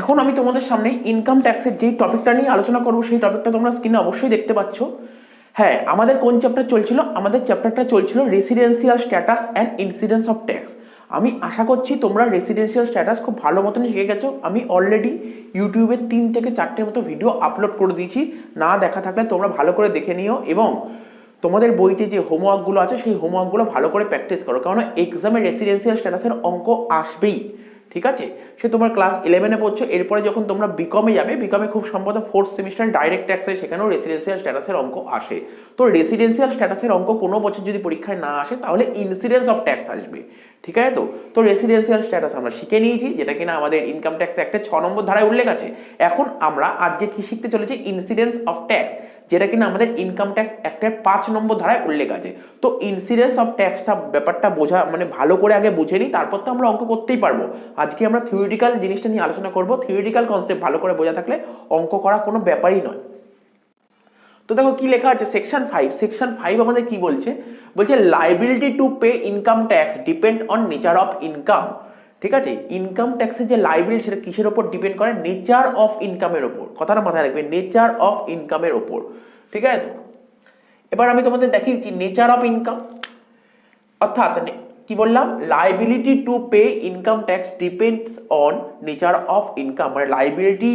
এখন আমি তোমাদের সামনে ইনকাম ট্যাক্সের যেই টপিকটা নিয়ে আলোচনা করবো সেই টপিকটা তোমরা স্ক্রিনে অবশ্যই দেখতে পাচ্ছ। হ্যাঁ, আমাদের কোন চ্যাপ্টার চলছিল? আমাদের চ্যাপ্টারটা চলছিল residential status and incidence of tax. আমি আশা করছি তোমরা রেসিডেন্সিয়াল স্ট্যাটাস খুব ভালো মতন শিখে গেছো। আমি অলরেডি ইউটিউবে 3 থেকে 4টের মতো ভিডিও আপলোড করে দিয়েছি, না দেখা থাকলে তোমরা ভালো করে দেখে নিও এবং তোমাদের বইতে যে হোমওয়ার্কগুলো আছে সেই হোমওয়ার্কগুলো ভালো করে প্র্যাকটিস করো, কারণ এক্সামে রেসিডেন্সিয়াল স্ট্যাটাসের অঙ্ক আসবেই। ঠিক আছে, সে তোমার ক্লাস 11-এ পড়ছো, এরপরে যখন তোমরা বিকমে যাবে, বিকমে খুব সম্ভবত 4th সেমিস্টার ডাইরেক্ট ট্যাক্সে সেখানেও রেসিডেন্সিয়াল স্ট্যাটাসের অঙ্ক আসে। তো রেসিডেন্সিয়াল স্ট্যাটাসের অঙ্ক কোনো বছর যদি পরীক্ষায় না আসে তাহলে ইনসিডেন্স অফ ট্যাক্স আসবে। ঠিক আছে, তো রেসিডেন্সিয়াল স্ট্যাটাস আমরা শিখে নিয়েছি, যেটা কিনা আমাদের ইনকাম ট্যাক্স একটা 6 নম্বর ধারায় উল্লেখ আছে। এখন আমরা আজকে কি শিখতে চলেছি? ইনসিডেন্স অফ ট্যাক্স, যেটা কিনা আমাদের ইনকাম ট্যাক্স একটা 5 নম্বর ধারায় উল্লেখ আছে। তো ইনসিডেন্স অফ ট্যাক্সটা ব্যাপারটা বোঝা মানে ভালো করে আগে বুঝে নিই, তারপর তো আমরা অঙ্ক করতেই পারবো। আজকে আমরা থিওরিটিক্যাল জিনিসটা নিয়ে আলোচনা করব। থিওরিটিক্যাল কনসেপ্ট ভালো করে বোঝা থাকলে অঙ্ক করা কোনো ব্যাপারই নয়। তো দেখো কি লেখা আছে সেকশন 5। সেকশন 5 আমাদের কি বলছে? বলছে liability to pay income tax depend on nature of income. ঠিক আছে, ইনকাম ট্যাক্সের যে লাইবিলিটি সেটা কিসের উপর ডিপেন্ড করে? নেচার অফ ইনকামের উপর। কথাটা মাথায় রাখবে, নেচার অফ ইনকামের উপর। ঠিক আছে, তো এবার আমি তোমাদের দেখিয়েছি নেচার অফ ইনকাম, অর্থাৎ কি বললাম? Liability to pay income tax depends on nature of income, মানে লাইবিলিটি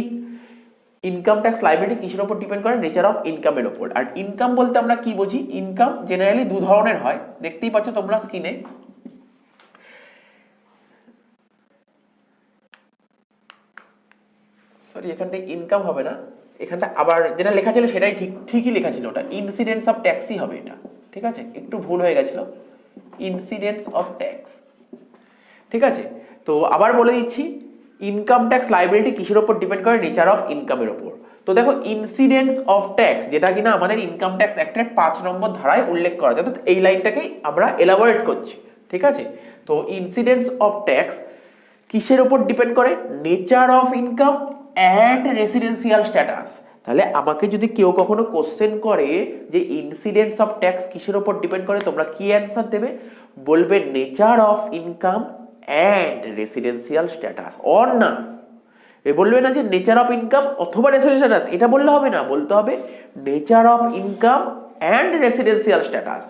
ইনকাম ট্যাক্স লাইবিলিটি কিসের উপর ডিপেন্ড করে? নেচার অফ ইনকামের উপর। আর ইনকাম বলতে আমরা কি বুঝি? ইনকাম জেনারেলি 2 ধরনের হয়, দেখতেই পাচ্ছ তোমরা স্ক্রিনে। সরি, এখানটা ইনকাম হবে না, এখানটা আবার যেটা লেখা ছিল সেটাই ঠিকই লেখা ছিল, ওটা ইনসিডেন্স অফ ট্যাক্সই হবে এটা। ঠিক আছে, একটু ভুল হয়ে গেছিল, ইনসিডেন্স অফ ট্যাক্স। ঠিক আছে, তো আবার বলে দিচ্ছি, ইনকাম ট্যাক্স লাইবিলিটি কিসের উপর ডিপেন্ড করে? নেচার অফ ইনকামের উপর। তো দেখো ইনসিডেন্স অফ ট্যাক্স, যেটা কিনা আমাদের ইনকাম ট্যাক্স অ্যাক্টের 5 নম্বর ধারায় উল্লেখ করা আছে, অর্থাৎ এই লাইনটাকেই আমরা এলাবোরেট করছি। ঠিক আছে, তো ইনসিডেন্স অফ ট্যাক্স কিসের উপর ডিপেন্ড করে? Nature of income and residential status. তাহলে আমাকে যদি কেউ কখনো কোশ্চেন করে যে ইনসিডেন্স অফ ট্যাক্স কিসের উপর ডিপেন্ড করে, তোমরা কি অ্যান্সার দেবে? বলবে nature of income and residential status. Or না, এ বলবে না যে নেচার অফ ইনকাম অথবা রেসিডেন্সিয়াল স্ট্যাটাস, এটা বললে হবে না, বলতে হবে nature of income and residential status.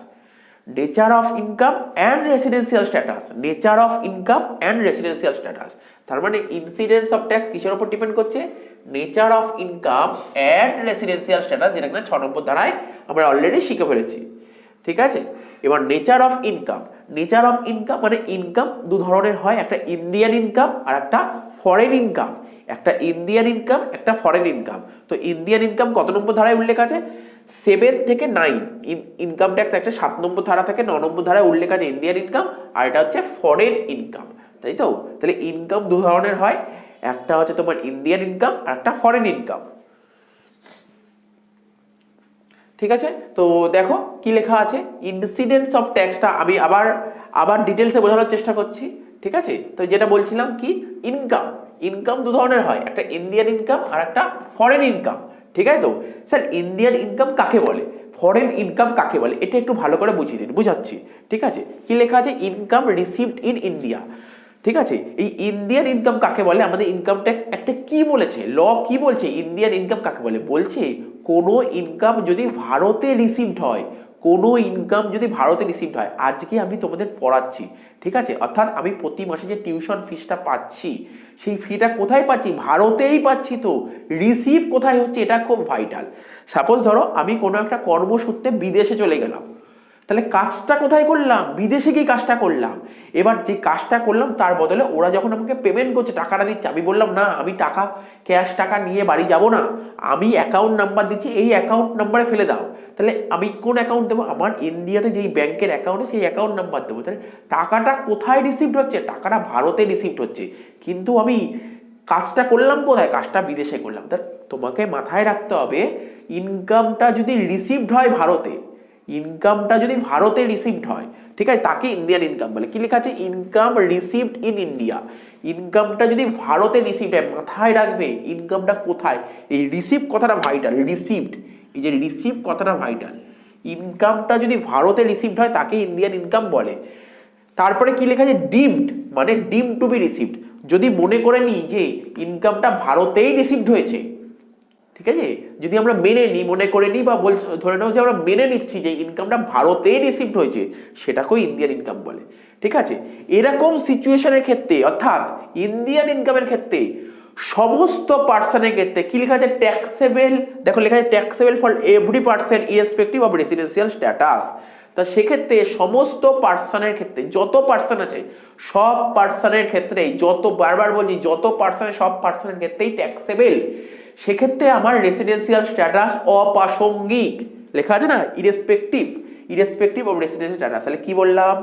Nature of income and residential status, nature of income and residential status. তার মানে ইনসিডেন্স অফ ট্যাক্স কিসের উপর ডিপেন্ড করছে? Nature of income and residential status, যেটা কিনা 6 নম্বর ধারায় আমরা অলরেডি শিখে ফেলেছি। ঠিক আছে, এবার nature of income. Nature of income মানে ইনকাম 2 ধরনের হয়, একটা ইন্ডিয়ান ইনকাম আর একটা ফরেন ইনকাম। একটা ইন্ডিয়ান ইনকাম, একটা ফরেন ইনকাম। তো ইন্ডিয়ান ইনকাম কত নম্বর ধারায় উল্লেখ আছে? 7 থেকে 9। ইনকাম ট্যাক্স একটা 7 নম্বর ধারা থেকে 9 নম্বর ধারায় উল্লেখ আছে ইন্ডিয়ান ইনকাম, আর এটা হচ্ছে ফরেন ইনকাম। তাই তো, তাহলে ইনকাম 2 ধরনের হয়, একটা হচ্ছে তোমার ইন্ডিয়ান ইনকাম আর একটা ফরেন ইনকাম। ঠিক আছে, তো দেখো কি লেখা আছে। ইনসিডেন্স অফ ট্যাক্সটা আমি আবার ডিটেলসে বোঝানোর চেষ্টা করছি। ঠিক আছে, তো যেটা বলছিলাম কি, ইনকাম 2 ধরনের হয়, একটা ইন্ডিয়ান ইনকাম আর একটা ফরেন ইনকাম। ঠিক আছে, তো স্যার ইন্ডিয়ান ইনকাম কাকে বলে, ফরেন ইনকাম কাকে বলে, এটা একটু ভালো করে বুঝিয়ে দিন, বুঝাচ্ছি। ঠিক আছে, কি লেখা আছে? Income received in India. ঠিক আছে, এই ইন্ডিয়ান ইনকাম কাকে বলে? আমাদের ইনকাম ট্যাক্স একটা কি বলেছে, ল কি বলছে ইন্ডিয়ান ইনকাম কাকে বলে? বলছে কোনো ইনকাম যদি ভারতে রিসিভড হয়, কোনো ইনকাম যদি ভারতে রিসিভড হয়, আজকে আমি তোমাদের পড়াচ্ছি। ঠিক আছে, অর্থাৎ আমি প্রতি মাসে যে টিউশন ফিসটা পাচ্ছি, সেই ফিটা কোথায় পাচ্ছি? ভারতেই পাচ্ছি। তো রিসিভ কোথায় হচ্ছে, এটা খুব ভাইটাল। সাপোজ ধরো আমি কোনো একটা কর্মসূত্রে বিদেশে চলে গেলাম, তাহলে কাজটা কোথায় করলাম? বিদেশে গিয়ে কাজটা করলাম। এবার যে কাজটা করলাম তার বদলে ওরা যখন আমাকে পেমেন্ট করছে, টাকাটা দিচ্ছে, আমি বললাম না, আমি টাকা ক্যাশ টাকা নিয়ে বাড়ি যাব না, আমি অ্যাকাউন্ট নাম্বার দিচ্ছি, এই অ্যাকাউন্ট নাম্বারে ফেলে দাও। তাহলে আমি কোন অ্যাকাউন্ট দেবো? আমার ইন্ডিয়াতে যেই ব্যাংকের অ্যাকাউন্টে সেই অ্যাকাউন্ট নাম্বার দেবো। তাহলে টাকাটা কোথায় রিসিভড হচ্ছে? টাকাটা ভারতে রিসিভড হচ্ছে, কিন্তু আমি কাজটা করলাম কোথায়? কাজটা বিদেশে করলাম। তাহলে তোমাকে মাথায় রাখতে হবে, ইনকামটা যদি রিসিভড হয় ভারতে, ইনকামটা যদি ভারতে রিসিভড হয়, ঠিক আছে, তাকে ইন্ডিয়ান ইনকাম বলে। কি লেখা আছে? Income received in India. ইনকামটা যদি ভারতে রিসিভড হয়, মাথায় রাখবে ইনকামটা কোথায়। এই রিসিভ কথাটা ভাইটাল, রিসিভড, এই যে রিসিভ কথাটা ভাইটাল। ইনকামটা যদি ভারতে রিসিভড হয় তাকে ইন্ডিয়ান ইনকাম বলে। তারপরে কি লেখা আছে? ডিমড, মানে ডিম টু বি রিসিভড। যদি মনে করে নিই যে ইনকামটা ভারতেই রিসিভড হয়েছে, ঠিক আছে, যদি আমরা মেনে নিই, মনে করে নিই বা ধরে নাও যে আমরা মেনে নিচ্ছি যে ইনকামটা ভারতেই রিসিভড হয়েছে, সেটাকেও ইন্ডিয়ান ইনকাম বলে। ঠিক আছে, এরকম সিচুয়েশনের ক্ষেত্রে অর্থাৎ ইন্ডিয়ান ইনকামের ক্ষেত্রে সমস্ত পার্সনের ক্ষেত্রে কি লেখা আছে, ট্যাক্সেবল, দেখো লেখা আছে taxable for every person irrespective of residential status. তা সেক্ষেত্রে সমস্ত পার্সনের ক্ষেত্রে যত পার্সন আছে সব পার্সনের ক্ষেত্রেই, যত বারবার বলছি যত পার্সনের, সব পার্সনের ক্ষেত্রেই ট্যাক্সেবল। সেক্ষেত্রে আমার রেসিডেন্সিয়াল স্ট্যাটাস অপ্রাসঙ্গিক, লেখা আছে না ইরেসপেক্টিভ অফ রেসিডেন্সিয়াল স্ট্যাটাস। তাহলে কি বললাম,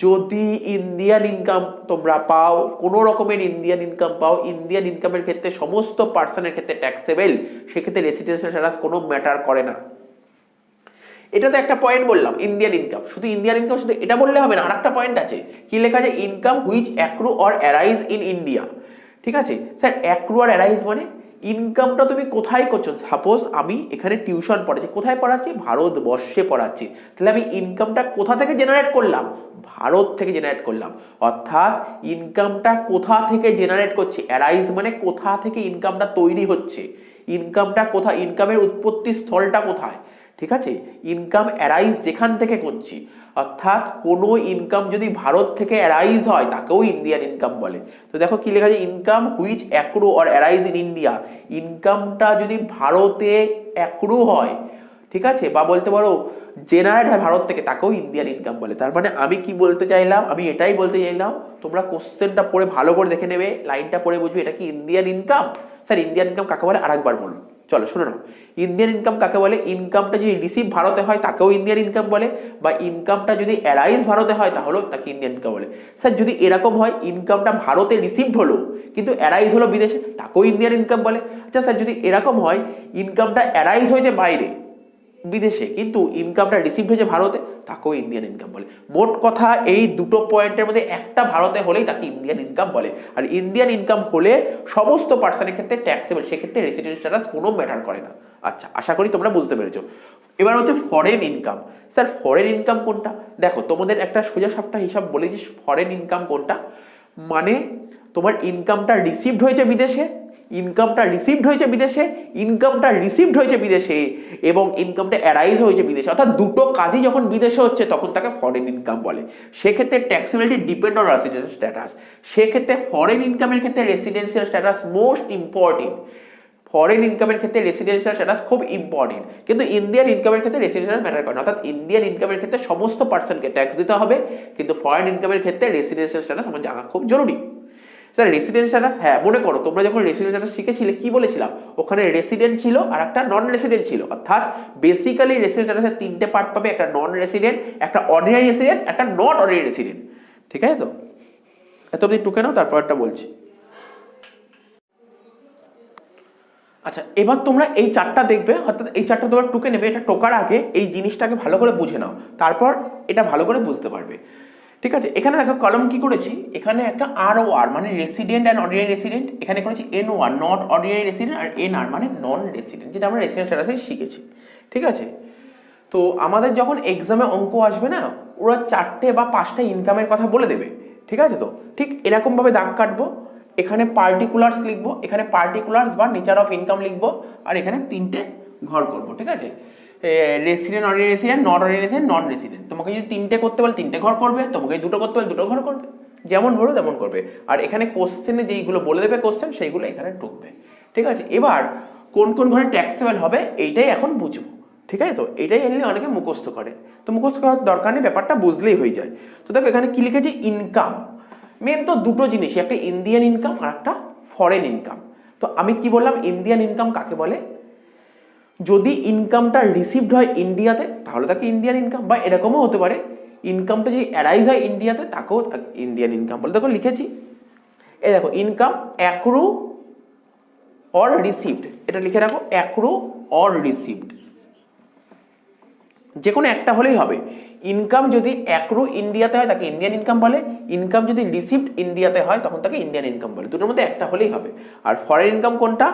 যদি ইন্ডিয়ান ইনকাম তোমরা পাও, কোনো রকমের ইন্ডিয়ান ইনকাম পাও, ইন্ডিয়ান ইনকামের ক্ষেত্রে সমস্ত পার্সনের ক্ষেত্রে ট্যাক্সেবল, সেক্ষেত্রে রেসিডেন্সিয়াল স্ট্যাটাস কোনো ম্যাটার করে না। এটা তো একটা পয়েন্ট বললাম, ইন্ডিয়ান ইনকাম। শুধু ইন্ডিয়ান ইনকাম শুধু এটা বললে হবে না, আরেকটা পয়েন্ট আছে, কি লেখা আছে, income which accrue or arise in India. ঠিক আছে স্যার, অ্যাক্রু আর অ্যারাইজ মানে ইনকামটা তুমি কোথায় করছো। সাপোজ আমি এখানে টিউশন পড়াচ্ছি, কোথায় পড়াচ্ছি, ভারতবর্ষে পড়াচ্ছি, তাহলে আমি ইনকামটা কোথা থেকে জেনারেট করলাম, ভারত থেকে জেনারেট করলাম। অর্থাৎ ইনকামটা কোথা থেকে জেনারেট করছি, অ্যারাইজ মানে কোথা থেকে ইনকামটা তৈরি হচ্ছে, ইনকামটা কোথায়, ইনকামের উৎপত্তি স্থলটা কোথায়। ঠিক আছে, ইনকাম অ্যারাইজ যেখান থেকে করছি, অর্থাৎ কোনো ইনকাম যদি ভারত থেকে অ্যারাইজ হয় তাকেও ইন্ডিয়ান ইনকাম বলে। তো দেখো কি লেখা আছে, income which accrue or arise in India, ইনকামটা যদি ভারতে অ্যাক্রু হয়, ঠিক আছে, বা বলতে পারো জেনারেট হয় ভারত থেকে, তাকেও ইন্ডিয়ান ইনকাম বলে। তার মানে আমি কি বলতে চাইলাম, আমি এটাই বলতে চাইলাম, তোমরা কোশ্চেনটা পড়ে ভালো করে দেখে নেবে, লাইনটা পড়ে বুঝবে এটা কি Indian income. Sir Indian income কাকে বলে আরেকবার বলুন, চলো শুনে নাও। ইন্ডিয়ান ইনকাম কাকে বলে, ইনকামটা যদি রিসিভ ভারতে হয় তাকেও ইন্ডিয়ান ইনকাম বলে, বা ইনকামটা যদি অ্যারাইজ ভারতে হয় তাহলেও তাকে ইন্ডিয়ান ইনকাম বলে। স্যার যদি এরকম হয়, ইনকামটা ভারতে রিসিভড হলো কিন্তু অ্যারাইজ হলো বিদেশে, তাকেও ইন্ডিয়ান ইনকাম বলে। আচ্ছা স্যার যদি এরকম হয়, ইনকামটা অ্যারাইজ হয়েছে বাইরে বিদেশে কিন্তু ইনকামটা রিসিভ হয়েছে ভারতে, তাকেও ইন্ডিয়ান ইনকাম বলে। মোট কথা এই দুটো পয়েন্টের মধ্যে একটা ভারতে হলেই তাকে ইন্ডিয়ান ইনকাম বলে। আর ইন্ডিয়ান ইনকাম হলে সমস্ত পার্সনের ক্ষেত্রে ট্যাক্সেবল, সেক্ষেত্রে রেসিডেন্ট স্ট্যাটাস কোনো ম্যাটার করে না। আচ্ছা আশা করি তোমরা বুঝতে পেরেছো। এবার হচ্ছে foreign income. Sir foreign income কোনটা, দেখো তোমাদের একটা সোজা সাপটা হিসাব বলেছি, ফরেন ইনকাম কোনটা, মানে তোমার ইনকামটা রিসিভড হয়েছে বিদেশে, ইনকামটা রিসিভড হয়েছে বিদেশে, ইনকামটা রিসিভড হয়েছে বিদেশে এবং ইনকামটা অ্যারাইজ হয়েছে বিদেশে, অর্থাৎ দুটো কাজই যখন বিদেশে হচ্ছে তখন তাকে ফরেন ইনকাম বলে। সেক্ষেত্রে ট্যাক্সেবিলিটি ডিপেন্ড অন রেসিডেন্সিয়াল স্ট্যাটাস। সেক্ষেত্রে ফরেন ইনকামের ক্ষেত্রে residential status most important, foreign ইনকামের ক্ষেত্রে রেসিডেন্সিয়াল স্ট্যাটাস খুব ইম্পর্টেন্ট, কিন্তু ইন্ডিয়ান ইনকামের ক্ষেত্রে রেসিডেন্সিয়াল ম্যাটার করে না। অর্থাৎ ইন্ডিয়ান ইনকামের ক্ষেত্রে সমস্ত পার্সনকে ট্যাক্স দিতে হবে, কিন্তু ফরেন ইনকামের ক্ষেত্রে রেসিডেন্সিয়াল স্ট্যাটাস আমার জানা খুব জরুরি। স্যার রেসিডেন্ট স্ট্যাটাস, হ্যাঁ মনে করো তোমরা যখন রেসিডেন্ট স্ট্যাটাস শিখেছিলে কি বলেছিলাম, ওখানে রেসিডেন্ট ছিল আর একটা নন রেসিডেন্ট ছিল। অর্থাৎ বেসিক্যালি রেসিডেন্ট স্ট্যাটাসের তিনটে পার্ট পাবে, একটা নন রেসিডেন্ট, একটা অর্ডিনারি রেসিডেন্ট, একটা নট অর্ডিনারি রেসিডেন্ট। ঠিক আছে, তো এত অবধি টুকে নাও, তারপর একটা বলছি। আচ্ছা এবার তোমরা এই চারটা দেখবে, অর্থাৎ এই চারটা তোমরা টুকে নেবে। এটা টোকার আগে এই জিনিসটাকে ভালো করে বুঝে নাও, তারপর এটা ভালো করে বুঝতে পারবে। ঠিক আছে, এখানে দেখো কলম কি করেছি, এখানে একটা ROR মানে রেসিডেন্ট অ্যান্ড অর্ডিনারি রেসিডেন্ট, এখানে করেছি NOR নট অর্ডিনারি রেসিডেন্ট, আর NR মানে নন রেসিডেন্ট, যেটা আমরা রেসিডেন্ট স্ট্যাটাসে শিখেছি। ঠিক আছে, তো আমাদের যখন এক্সামে অঙ্ক আসবে না, ওরা 4টে বা 5টা ইনকামের কথা বলে দেবে। ঠিক আছে, তো ঠিক এরকমভাবে দাগ কাটবো, এখানে পার্টিকুলার্স লিখবো, এখানে পার্টিকুলার্স বা নেচার অফ ইনকাম লিখবো, আর এখানে 3টে ঘর করবো। ঠিক আছে, resident ordinary resident, not ordinary resident, non resident. তোমাকে যদি 3টে করতে বলে 3টে ঘর করবে, তোমাকে 2টো করতে বলে 2টো ঘর করবে, যেমন বলো তেমন করবে। আর এখানে কোশ্চেনে যেইগুলো বলে দেবে কোশ্চেন, সেইগুলো এখানে ঢুকবে। ঠিক আছে, এবার কোন কোন ঘরে ট্যাক্সেবল হবে এইটাই এখন বুঝবো। ঠিক আছে, তো এটাই এমনি অনেকে মুখস্থ করে, তো মুখস্থ করার দরকার নেই, ব্যাপারটা বুঝলেই হয়ে যায়। তো দেখো এখানে কি লিখেছে, ইনকাম মেন তো দুটো জিনিসই, একটা ইন্ডিয়ান ইনকাম আর একটা ফরেন ইনকাম। তো আমি কি বললাম, ইন্ডিয়ান ইনকাম কাকে বলে, যদি ইনকামটা রিসিভড হয় ইন্ডিয়াতে তাহলে তাকে ইন্ডিয়ান ইনকাম, বা এরকমও হতে পারে ইনকামটা যদি অ্যারাইজ হয় ইন্ডিয়াতে তাকেও ইন্ডিয়ান ইনকাম বলে। দেখো লিখেছি, এই দেখো ইনকাম অ্যাক্রু অর রিসিভড, এটা লিখে রাখো অ্যাক্রু অর রিসিভড, যে কোনো একটা হলেই হবে। ইনকাম যদি অ্যাক্রু ইন্ডিয়াতে হয় তাকে ইন্ডিয়ান ইনকাম বলে, ইনকাম যদি রিসিভড ইন্ডিয়াতে হয় তখন তাকে ইন্ডিয়ান ইনকাম বলে, দুটোর মধ্যে একটা হলেই হবে। আর ফরেন ইনকাম কোনটা,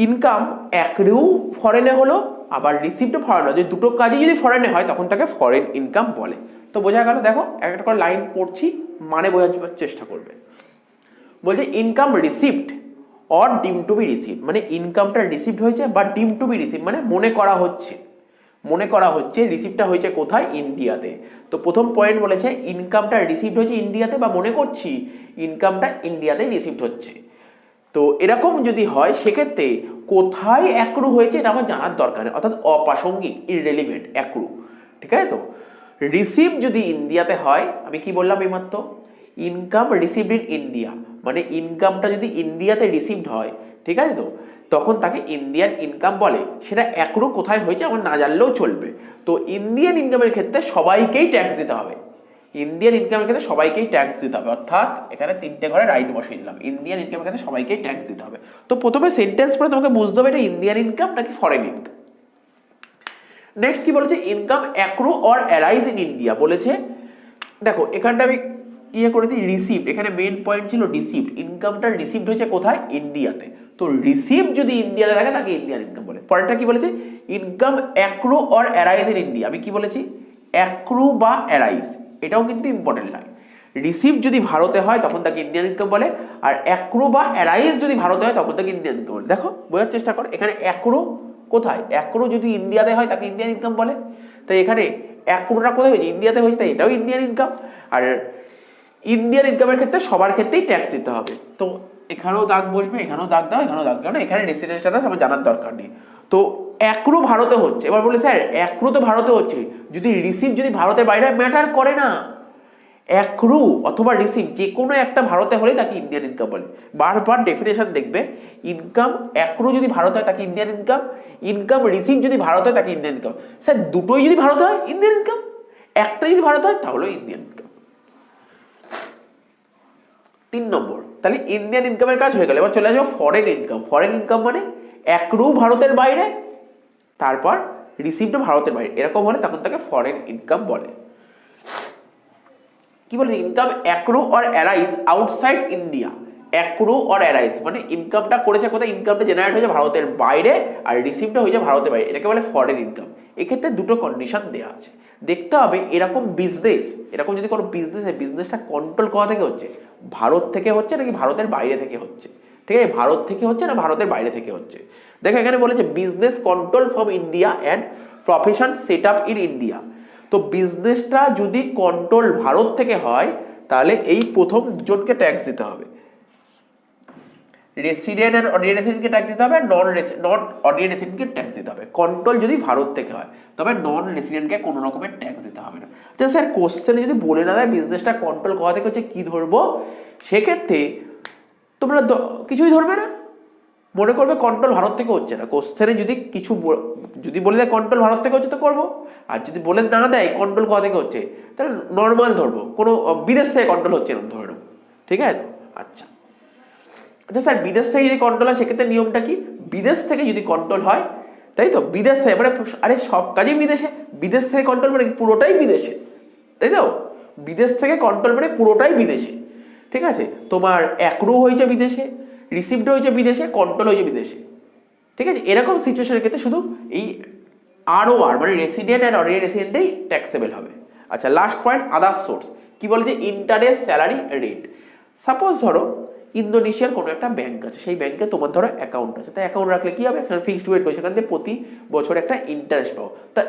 ইনকাম অ্যাক্রু ফরেনে হলো আবার রিসিভড ফরেনে, যদি দুটো কাজই যদি ফরেনে হয় তখন তাকে ফরেন ইনকাম বলে। তো বোঝা গেল, দেখো একটা করে লাইন পড়ছি, মানে বোঝার চেষ্টা করবে। বলছে income received or deemed to be received, মানে ইনকামটা রিসিভড হয়েছে বা ডিম টু বি রিসিভড মানে মনে করা হচ্ছে রিসিভটা হয়েছে কোথায়, ইন্ডিয়াতে। তো প্রথম পয়েন্ট বলেছে ইনকামটা রিসিভড হয়েছে ইন্ডিয়াতে, বা মনে করছি ইনকামটা ইন্ডিয়াতে রিসিভড হচ্ছে। তো এরকম যদি হয় সেক্ষেত্রে কোথায় অ্যাক্রু হয়েছে এটা আমার জানার দরকার নেই, অর্থাৎ অপ্রাসঙ্গিক, ইররেলিভেন্ট অ্যাক্রু, ঠিক আছে। তো রিসিভ যদি ইন্ডিয়াতে হয়, আমি কি বললাম এইমাত্র, ইনকাম রিসিভড ইন ইন্ডিয়া, মানে ইনকামটা যদি ইন্ডিয়াতে রিসিভড হয়, ঠিক আছে, তো তখন তাকে ইন্ডিয়ান ইনকাম বলে। সেটা অ্যাক্রু কোথায় হয়েছে আমার না জানলেও চলবে। তো ইন্ডিয়ান ইনকামের ক্ষেত্রে সবাইকেই ট্যাক্স দিতে হবে, ইন্ডিয়ান ইনকামের ক্ষেত্রে সবাইকেই ট্যাক্স দিতে হবে, অর্থাৎ এখানে তিনটে ঘরে রাইট বসিয়ে দিলাম, ইন্ডিয়ান ইনকামের ক্ষেত্রে সবাইকেই ট্যাক্স দিতে হবে। তো প্রথমে সেন্টেন্স পড়ে তোমাকে বুঝতে হবে এটা ইন্ডিয়ান ইনকাম নাকি ফরেন ইনকাম। নেক্সট কি বলেছে, income accrue or arise in India. বলেছে দেখো এখানটা আমি করেছি রিসিভড, এখানে মেইন পয়েন্ট ছিল রিসিভড, ইনকামটা রিসিভড হয়েছে কোথায়, ইন্ডিয়াতে। তো রিসিভ যদি ইন্ডিয়াতে থাকে তাকে ইন্ডিয়ান ইনকাম বলে। পরেরটা কি বলেছে, income accrue or arise in India. আমি কি বলেছি, অ্যাক্রু বা অ্যারাইজ, এটাও কিন্তু ইম্পর্টেন্ট নয়। রিসিভ যদি ভারতে হয় তখন তাকে ইন্ডিয়ান ইনকাম বলে, আর অ্যাক্রু বা অ্যারাইজ যদি ভারতে হয় তখন তাকে ইন্ডিয়ান ইনকাম বলে। দেখো বোঝার চেষ্টা করো, এখানে অ্যাক্রু কোথায়, অ্যাক্রু যদি ইন্ডিয়াতে হয় তাকে ইন্ডিয়ান ইনকাম বলে, তাই এখানে অ্যাক্রুটা কোথায় হয়েছে, ইন্ডিয়াতে হয়েছে, তাই এটাও ইন্ডিয়ান ইনকাম। আর ইন্ডিয়ান ইনকামের ক্ষেত্রে সবার ক্ষেত্রেই ট্যাক্স দিতে হবে। তো এখানেও দাগ বসবে, এখানেও দাগ দাও, এখানেও দাগ দাও না, এখানে রেসিডেন্স স্ট্যাটাস আমার জানার দরকার নেই। তো অ্যাক্রু ভারতে হচ্ছে, এবার বলে স্যার অ্যাক্রু তো ভারতে হচ্ছে, যদি রিসিভ যদি ভারতের বাইরে ম্যাটার করে না, অ্যাক্রু অথবা রিসিভ যে কোনো একটা ভারতে হলে তাকে ইন্ডিয়ান ইনকাম বলে। বারবার ডেফিনেশন দেখবে, ইনকাম অ্যাক্রু যদি ভারত হয় তাকে ইন্ডিয়ান ইনকাম, ইনকাম রিসিভ যদি ভারত হয় তাকে ইন্ডিয়ান ইনকাম। স্যার দুটোই যদি ভারত হয় ইন্ডিয়ান ইনকাম, একটা যদি ভারত হয় তাহলে ইন্ডিয়ান ইনকাম। 3 নম্বর, তাহলে ইন্ডিয়ান ইনকামের কাজ হয়ে গেল। এবার চলে আসবো ফরেন ইনকাম। ফরেন ইনকাম মানে অ্যাক্রু ভারতের বাইরে, তারপর রিসিভড ভারতের বাইরে, এরকম হলে তখন তাকে ফরেন ইনকাম বলে। কি বলে, income accrue or arise outside India. Accrue or arise মানে ইনকামটা করেছে কোথায়, ইনকামটা জেনারেট হয়েছে ভারতের বাইরে, আর রিসিভটা হয়েছে ভারতের বাইরে, এটাকে বলে ফরেন ইনকাম। এক্ষেত্রে দুটো কন্ডিশন দেওয়া আছে, দেখতে হবে এরকম বিজনেস, এরকম যদি কোনো বিজনেসটা কন্ট্রোল কোথা থেকে হচ্ছে, ভারত থেকে হচ্ছে নাকি ভারতের বাইরে থেকে হচ্ছে। ঠিক আছে, ভারত থেকে হচ্ছে না ভারতের বাইরে থেকে হচ্ছে। দেখো এখানে বলেছে business control from India and profession set up in India. তো বিজনেসটা যদি কন্ট্রোল ভারত থেকে হয় তাহলে এই প্রথম দুজনকে ট্যাক্স দিতে হবে, রেসিডেন্ট এন্ড অর্ডিনারি রেসিডেন্টকে ট্যাক্স দিতে হবে, নন অর্ডিনারি রেসিডেন্টকে ট্যাক্স দিতে হবে। কন্ট্রোল যদি ভারত থেকে হয় তবে নন রেসিডেন্টকে কোনো রকমের ট্যাক্স দিতে হবে না। আচ্ছা স্যার কোশ্চেনে যদি বলে না দেয় বিজনেসটা কন্ট্রোল কোথা থেকে হচ্ছে কি ধরবো, সেক্ষেত্রে তোমরা কিছুই ধরবে না, মনে করবে কন্ট্রোল ভারত থেকে হচ্ছে না। কোশ্চেনে যদি কিছু যদি বলে দেয় কন্ট্রোল ভারত থেকে হচ্ছে তো করবো, আর যদি বলে না দেয় কন্ট্রোল কোথা থেকে হচ্ছে তাহলে নর্মাল ধরবো, কোনো বিদেশ থেকে কন্ট্রোল হচ্ছে এরকম ধরে নেবো। ঠিক আছে তো, আচ্ছা আচ্ছা স্যার বিদেশ থেকে যদি কন্ট্রোল হয় সেক্ষেত্রে নিয়মটা কি, বিদেশ থেকে যদি কন্ট্রোল হয়, তাই তো বিদেশ থেকে মানে আরে সব কাজেই বিদেশে, বিদেশ থেকে কন্ট্রোল মানে পুরোটাই বিদেশে, তাই তো বিদেশ থেকে কন্ট্রোল মানে পুরোটাই বিদেশে। ঠিক আছে, তোমার অ্যাক্রু হয়েছে বিদেশে, রিসিভড হয়েছে বিদেশে, কন্ট্রোল হয়েছে বিদেশে। ঠিক আছে, এরকম সিচুয়েশনের ক্ষেত্রে শুধু এই ROR মানে রেসিডেন্ট অ্যান্ড অর্ডিনারি রেসিডেন্টেই ট্যাক্সেবল হবে। আচ্ছা লাস্ট পয়েন্ট আদার সোর্স, কি বলে যে ইন্টারেস্ট স্যালারি রেট। সাপোজ ধরো ইন্দোনেশিয়ার কোনো একটা ব্যাংক আছে, সেই ব্যাংকে তোমার ধরো অ্যাকাউন্ট আছে, তাই অ্যাকাউন্ট রাখলে কি হবে, ফিক্সড রেট করে সেখান থেকে প্রতি বছর একটা ইন্টারেস্ট পাও। তা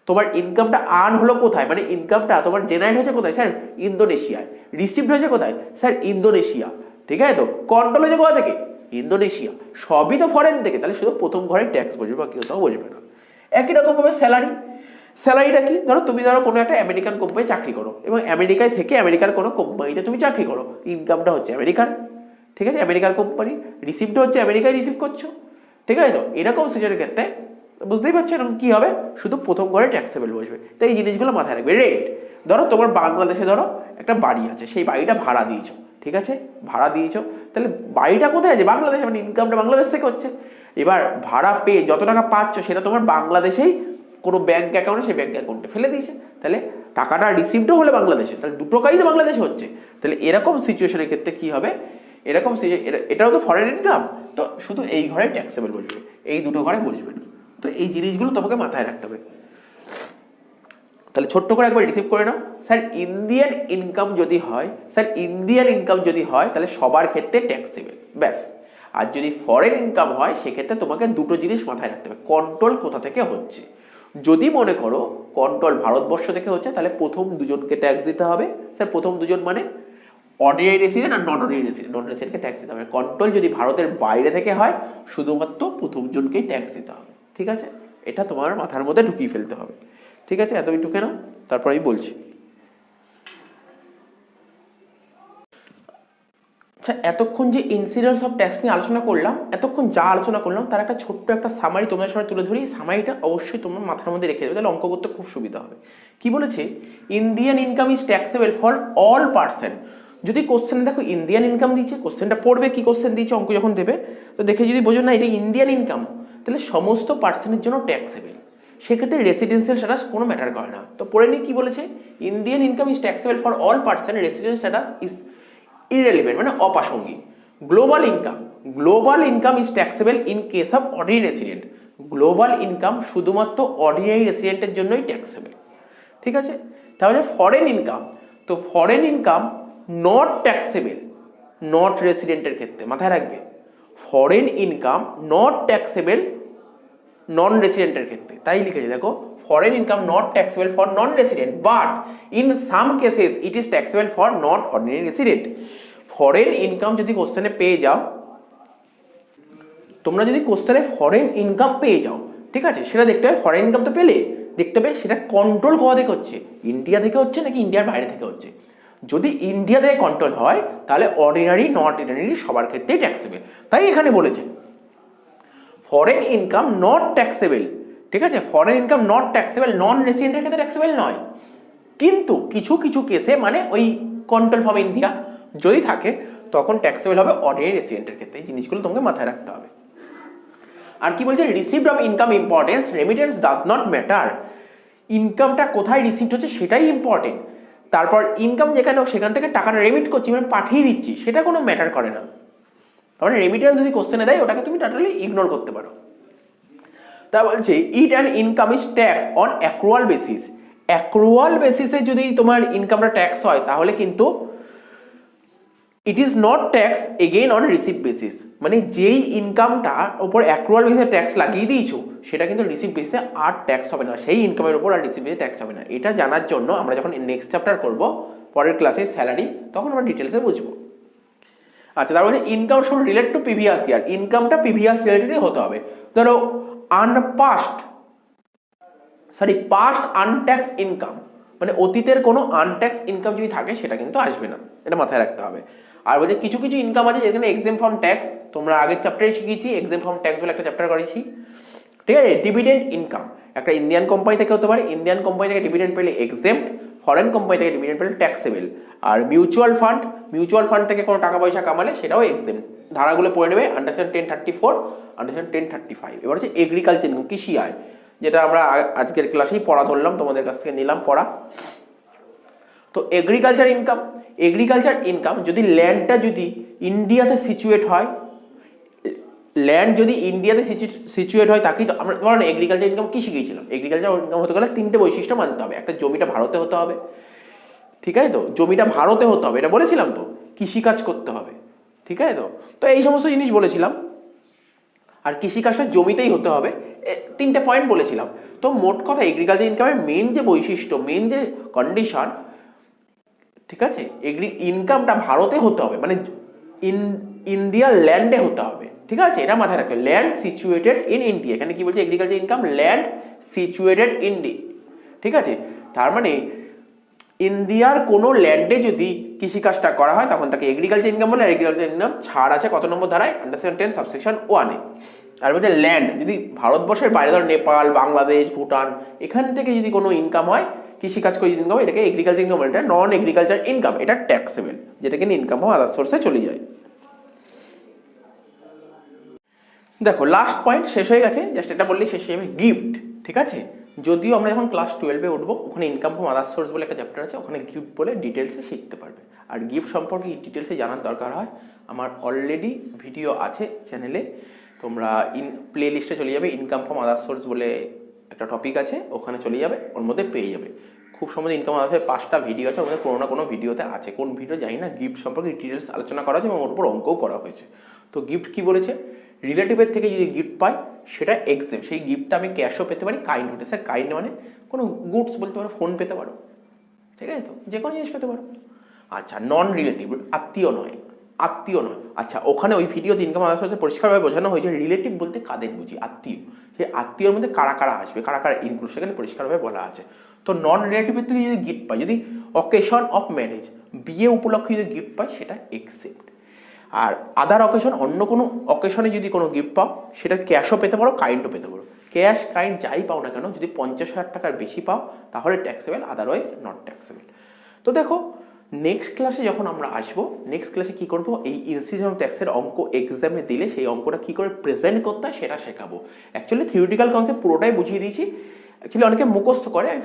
তোমার ইনকামটা আর্ন হলো কোথায়, মানে ইনকামটা তোমার জেনারেট হয়েছে কোথায়, স্যার ইন্দোনেশিয়ায়, রিসিভড হয়েছে কোথায়, স্যার ইন্দোনেশিয়া। ঠিক আছে তো, কন্ট্রোল হয়েছে কোথা থেকে, ইন্দোনেশিয়া, সবই তো ফরেন থেকে, তাহলে শুধু প্রথম ঘরে ট্যাক্স বসবে, বাকি কোথাও বসবে না। একই রকম ভাবে স্যালারি, স্যালারিটা কি, ধরো তুমি ধরো কোনো একটা আমেরিকান কোম্পানি চাকরি করো এবং আমেরিকায় থেকে আমেরিকার কোনো কোম্পানিতে তুমি চাকরি করো, ইনকামটা হচ্ছে আমেরিকার। ঠিক আছে, আমেরিকার কোম্পানি, রিসিভটা হচ্ছে আমেরিকায় রিসিভ করছো। ঠিক আছে তো, এরকম সিচুয়েশনের ক্ষেত্রে বুঝতেই পারছো এরকম কি হবে, শুধু প্রথম ঘরে ট্যাক্সেবল বসবে। তাই এই জিনিসগুলো মাথায় রাখবে। রেট, ধরো তোমার বাংলাদেশে ধরো একটা বাড়ি আছে, সেই বাড়িটা ভাড়া দিয়েছো, ঠিক আছে ভাড়া দিয়েছো, তাহলে বাড়িটা কোথায় আছে, বাংলাদেশে, মানে ইনকামটা বাংলাদেশ থেকে হচ্ছে। এবার ভাড়া পেয়ে যত টাকা পাচ্ছ সেটা তোমার বাংলাদেশেই কোনো ব্যাংক অ্যাকাউন্টে, সেই ব্যাংক অ্যাকাউন্টে ফেলে দিয়েছে, তাহলে টাকাটা রিসিভডও হলে বাংলাদেশে, তাহলে দুটো কাজই তো বাংলাদেশে হচ্ছে। তাহলে এরকম সিচুয়েশনের ক্ষেত্রে কি হবে, এরকম এটাও তো ফরেন ইনকাম, তো শুধু এই ঘরে ট্যাক্সেবল বসবে, এই দুটো ঘরে বসবে না। তো এই জিনিসগুলো তোমাকে মাথায় রাখতে হবে। তাহলে ছোট্ট করে একবার রিসিভ করে নাও। স্যার ইন্ডিয়ান ইনকাম যদি হয়, স্যার ইন্ডিয়ান ইনকাম যদি হয় তাহলে সবার ক্ষেত্রে ট্যাক্সেবল, ব্যাস। আর যদি ফরেন ইনকাম হয় সেক্ষেত্রে তোমাকে দুটো জিনিস মাথায় রাখতে হবে, কন্ট্রোল কোথা থেকে হচ্ছে। যদি মনে করো কন্ট্রোল ভারতবর্ষ থেকে হচ্ছে তাহলে প্রথম দুজনকে ট্যাক্স দিতে হবে। স্যার প্রথম দুজন মানে অর্ডিনারি রেসিডেন্ট আর নন অর্ডিনারি রেসিডেন্ট, নন রেসিডেন্টকে ট্যাক্স দিতে হবে। কন্ট্রোল যদি ভারতের বাইরে থেকে হয় শুধুমাত্র প্রথম জনকেই ট্যাক্স দিতে হবে, ঠিক আছে? এটা তোমার মাথার মধ্যে ঢুকিয়ে ফেলতে হবে, ঠিক আছে? এতই ঢুকে নাও, তারপর আমি বলছি। আচ্ছা, এতক্ষণ যে ইন্সিডেন্স অফ ট্যাক্স নিয়ে আলোচনা করলাম, এতক্ষণ যা আলোচনা করলাম তার একটা ছোট্ট একটা সামারি তোমাদের সামনে তুলে ধরি। সামারিটা অবশ্যই তোমার মাথার মধ্যে রেখে দেবে, তাহলে অঙ্ক করতে খুব সুবিধা হবে। কি বলেছে? Indian income is taxable for all person. যদি কোশ্চেন দেখো ইন্ডিয়ান ইনকাম দিচ্ছে, কোশ্চেনটা পড়বে কি কোশ্চেন দিচ্ছে, অঙ্ক যখন দেবে তো দেখে যদি বোঝো না এটা ইন্ডিয়ান ইনকাম, তাহলে সমস্ত পার্সনের জন্য ট্যাক্সেবল। সেক্ষেত্রে রেসিডেন্সিয়াল স্ট্যাটাস কোনো ম্যাটার করে না। তো পড়ে নিই কি বলেছে, Indian income is taxable for all person, residence status is irrelevant মানে অপ্রাসঙ্গিক। Global income is taxable in case of ordinary resident. Global income শুধুমাত্র অর্ডিনারি রেসিডেন্টের জন্যই ট্যাক্সেবল, ঠিক আছে? তাহলে ফরেন ইনকাম, তো foreign income not taxable not রেসিডেন্টের ক্ষেত্রে, মাথায় রাখবে foreign income not taxable non রেসিডেন্টের ক্ষেত্রে। তাই লিখেছে দেখো, foreign income not taxable for non resident but in some cases it is taxable for not ordinary resident. Foreign income যদি কোশ্চেনে পেয়ে যাও, তোমরা যদি কোশ্চেনে ফরেন ইনকাম পেয়ে যাও, ঠিক আছে, সেটা দেখতে হবে। ফরেন ইনকাম তো পেলে দেখতে হবে সেটা কন্ট্রোল কোথা থেকে হচ্ছে, ইন্ডিয়া থেকে হচ্ছে নাকি ইন্ডিয়ার বাইরে থেকে হচ্ছে। যদি ইন্ডিয়া থেকে কন্ট্রোল হয় তাহলে অর্ডিনারি নট অর্ডিনারি সবার ক্ষেত্রেই ট্যাক্সেবল। তাই এখানে বলেছে ফরেন ইনকাম নট ট্যাক্সেবল, ঠিক আছে? Foreign income not taxable non রেসিডেন্টের ক্ষেত্রে ট্যাক্সেবল নয়, কিন্তু কিছু কিছু কেসে মানে ওই কন্ট্রোল ফ্রম ইন্ডিয়া যদি থাকে তখন ট্যাক্সেবল হবে অর্ডিনারি রেসিডেন্টের ক্ষেত্রে। এই জিনিসগুলো তোমাকে মাথায় রাখতে হবে। আর কি বলছে, received of income importance, remittance does not matter. ইনকামটা কোথায় রিসিভড হচ্ছে সেটাই ইম্পর্টেন্ট। তারপর ইনকাম যেখানে সেখান থেকে টাকাটা রেমিট করছি মানে পাঠিয়ে দিচ্ছি সেটা কোনো ম্যাটার করে না। তাহলে রেমিটেন্স যদি কোশ্চেনে দেয় ওটাকে তুমি টোটালি ইগনোর করতে পারো। তা বলছে ইট and income is tax on accrual basis. Accrual বেসিসে যদি তোমার ইনকামটা ট্যাক্স হয় তাহলে কিন্তু it is not tax again on receive basis. মানে যেই ইনকামটার ওপর অ্যাক্রুয়াল বেসিসে ট্যাক্স লাগিয়ে দিয়েছো সেটা কিন্তু রিসিভ বেসিসে আর ট্যাক্স হবে না, সেই ইনকামের উপর আর রিসিভ বেসিসে ট্যাক্স হবে না। এটা জানার জন্য আমরা যখন নেক্সট চ্যাপ্টার করবো পরের ক্লাসে স্যালারি, তখন আমরা ডিটেলসে বুঝবো। আচ্ছা, তার মধ্যে income should relate two previous year. ইনকামটা প্রিভিয়াস রিলেটেডই হতে হবে। ধরো পাস্ট আনট্যাক্স ইনকাম মানে অতীতের কোনো আনট্যাক্স ইনকাম যদি থাকে সেটা কিন্তু আসবে না, এটা মাথায় রাখতে হবে। আর বলছে কিছু কিছু ইনকাম আছে যেখানে এক্সেম ফ্রম ট্যাক্স, তোমরা আগের চ্যাপ্টারে শিখেছি এক্সেম ফ্রম ট্যাক্স বলে একটা চ্যাপ্টার করেছি, ঠিক আছে? ডিভিডেন্ড ইনকাম একটা ইন্ডিয়ান কোম্পানি থেকে হতে পারে, ইন্ডিয়ান কোম্পানি থেকে ডিভিডেন্ড পেলে এক্সেমড, ফরেন কোম্পানি থেকে ডিভিডেন্ড পেলে ট্যাক্সেবল। আর মিউচুয়াল ফান্ড থেকে কোনো টাকা পয়সা কামালে সেটাও এক্সেম। ধারাগুলো পড়ে নেবে, আন্ডারস্ট্যান্ড 1034, আন্ডারস্ট্যান্ড 1035। এবার হচ্ছে এগ্রিকালচার ইনকাম, কৃষি আয়, যেটা আমরা আজকের ক্লাসেই পড়া ধরলাম, তোমাদের কাছ থেকে নিলাম পড়া। তো এগ্রিকালচার ইনকাম যদি ল্যান্ডটা যদি ইন্ডিয়াতে সিচুয়েট হয়, ল্যান্ড যদি ইন্ডিয়াতে সিচুয়েট হয় তাকেই তো আমরা বলো না এগ্রিকালচার ইনকাম কি শিখিয়েছিলাম। এগ্রিকালচার ইনকাম হতে গেলে তিনটে বৈশিষ্ট্য মানতে হবে। একটা, জমিটা ভারতে হতে হবে, ঠিক আছে? তো জমিটা ভারতে হতে হবে, এটা বলেছিলাম তো। কৃষিকাজ করতে হবে, ঠিক আছে? তো এই সমস্ত জিনিস বলেছিলাম। আর কৃষিকাজটা জমিতেই হতে হবে, তিনটে পয়েন্ট বলেছিলাম। তো মোট কথা এগ্রিকালচার ইনকামের মেন যে বৈশিষ্ট্য, মেন যে কন্ডিশন, ঠিক আছে, ইনকামটা ভারতে হতে হবে মানে ইন্ডিয়ার ল্যান্ডে হতে হবে, ঠিক আছে? এটা মাথায় রাখবে, ল্যান্ড সিচুয়েটেড ইন ইন্ডিয়া। এখানে কি বলছে, agriculture income land situated in India, ঠিক আছে? তার মানে ইন্ডিয়ার কোনো ল্যান্ডে যদি কৃষিকাজটা করা হয় তখন তাকে এগ্রিকালচার ইনকাম বলে। এগ্রিকালচার ইনকাম ছাড় আছে কত নম্বর ধারায়, আন্ডারস্ট্যান্ড 10 সাবসেকশন 1-এ। আর বলছে ল্যান্ড যদি ভারতবর্ষের বাইরে, ধর নেপাল, বাংলাদেশ, ভুটান, এখান থেকে যদি কোনো ইনকাম হয়, কৃষিকাজ করে যদি ইনকাম হয়, এটাকে এগ্রিকালচার ইনকাম বলে। এটা নন এগ্রিকালচার ইনকাম, এটা ট্যাক্সেবল, যেটাকে ইনকাম হয় আদার সোর্সে চলে যায়। দেখো লাস্ট পয়েন্ট শেষ হয়ে গেছে, জাস্ট এটা বললেই শেষ হয়ে যাবে। গিফট, ঠিক আছে? যদিও আমরা যখন ক্লাস 12-এ উঠবো ওখানে ইনকাম ফ্রম আদার সোর্স বলে একটা চ্যাপ্টার আছে, ওখানে গিফট বলে ডিটেলসে শিখতে পারবে। আর গিফট সম্পর্কে ডিটেলসে জানার দরকার হয়, আমার অলরেডি ভিডিও আছে চ্যানেলে, তোমরা প্লে লিস্টে চলে যাবে, ইনকাম ফ্রম আদার সোর্স বলে একটা টপিক আছে, ওখানে চলে যাবে, ওর মধ্যে পেয়ে যাবে। খুব সহজে ইনকাম আছে 5টা ভিডিও আছে, আমাদের কোনো না কোনো ভিডিওতে আছে, কোন ভিডিও জানি না, গিফট সম্পর্কে ডিটেলস আলোচনা করা আছে এবং ওর উপর অঙ্কও করা হয়েছে। তো গিফট কি বলেছে, রিলেটিভের থেকে যদি গিফট পাই সেটা এক্সেম, সেই গিফটটা আমি ক্যাশও পেতে পারি, কাইন্ড হতে, স্যার কাইন্ড মানে কোনো গুডস বলতে পারো, ফোন পেতে পারো, ঠিক আছে, তো যে কোনো জিনিস পেতে পারো। আচ্ছা, নন রিলেটিভ, আত্মীয় নয়, আত্মীয় নয়। আচ্ছা, ওখানে ওই ভিডিওতে ইনকাম আসার সাথে পরিষ্কারভাবে বোঝানো হয়েছে রিলেটিভ বলতে কাদের বুঝি, আত্মীয়, সেই আত্মীয়র মধ্যে কারা কারা আসবে, কারা কারা ইনক্লুড, সেখানে পরিষ্কারভাবে বলা আছে। তো নন রিলেটিভের থেকে যদি গিফট পাই, যদি অকেশন অফ ম্যারেজ, বিয়ে উপলক্ষে যদি গিফট পাই সেটা একসেপ্ট। আর আদার অকেশন, অন্য কোনো অকেশনে যদি কোনো গিফট পাও সেটা ক্যাশও পেতে পারো, কাইন্ডও পেতে পারো। ক্যাশ কাইন্ড যাই পাও না কেন, যদি 50,000 টাকার বেশি পাও তাহলে ট্যাক্সেবল, আদারওয়াইজ নট ট্যাক্সেবল। তো দেখো নেক্সট ক্লাসে যখন আমরা আসবো, নেক্সট ক্লাসে কি করব, এই ইনসিডেন্স অফ ট্যাক্সের অঙ্ক এক্সামে দিলে সেই অঙ্কটা কি করে প্রেজেন্ট করতে হয় সেটা শেখাবো। অ্যাকচুয়ালি থিওরিটিক্যাল কনসেপ্ট পুরোটাই বুঝিয়ে দিয়েছি। অ্যাকচুয়ালি অনেকে মুখস্থ করে, আমি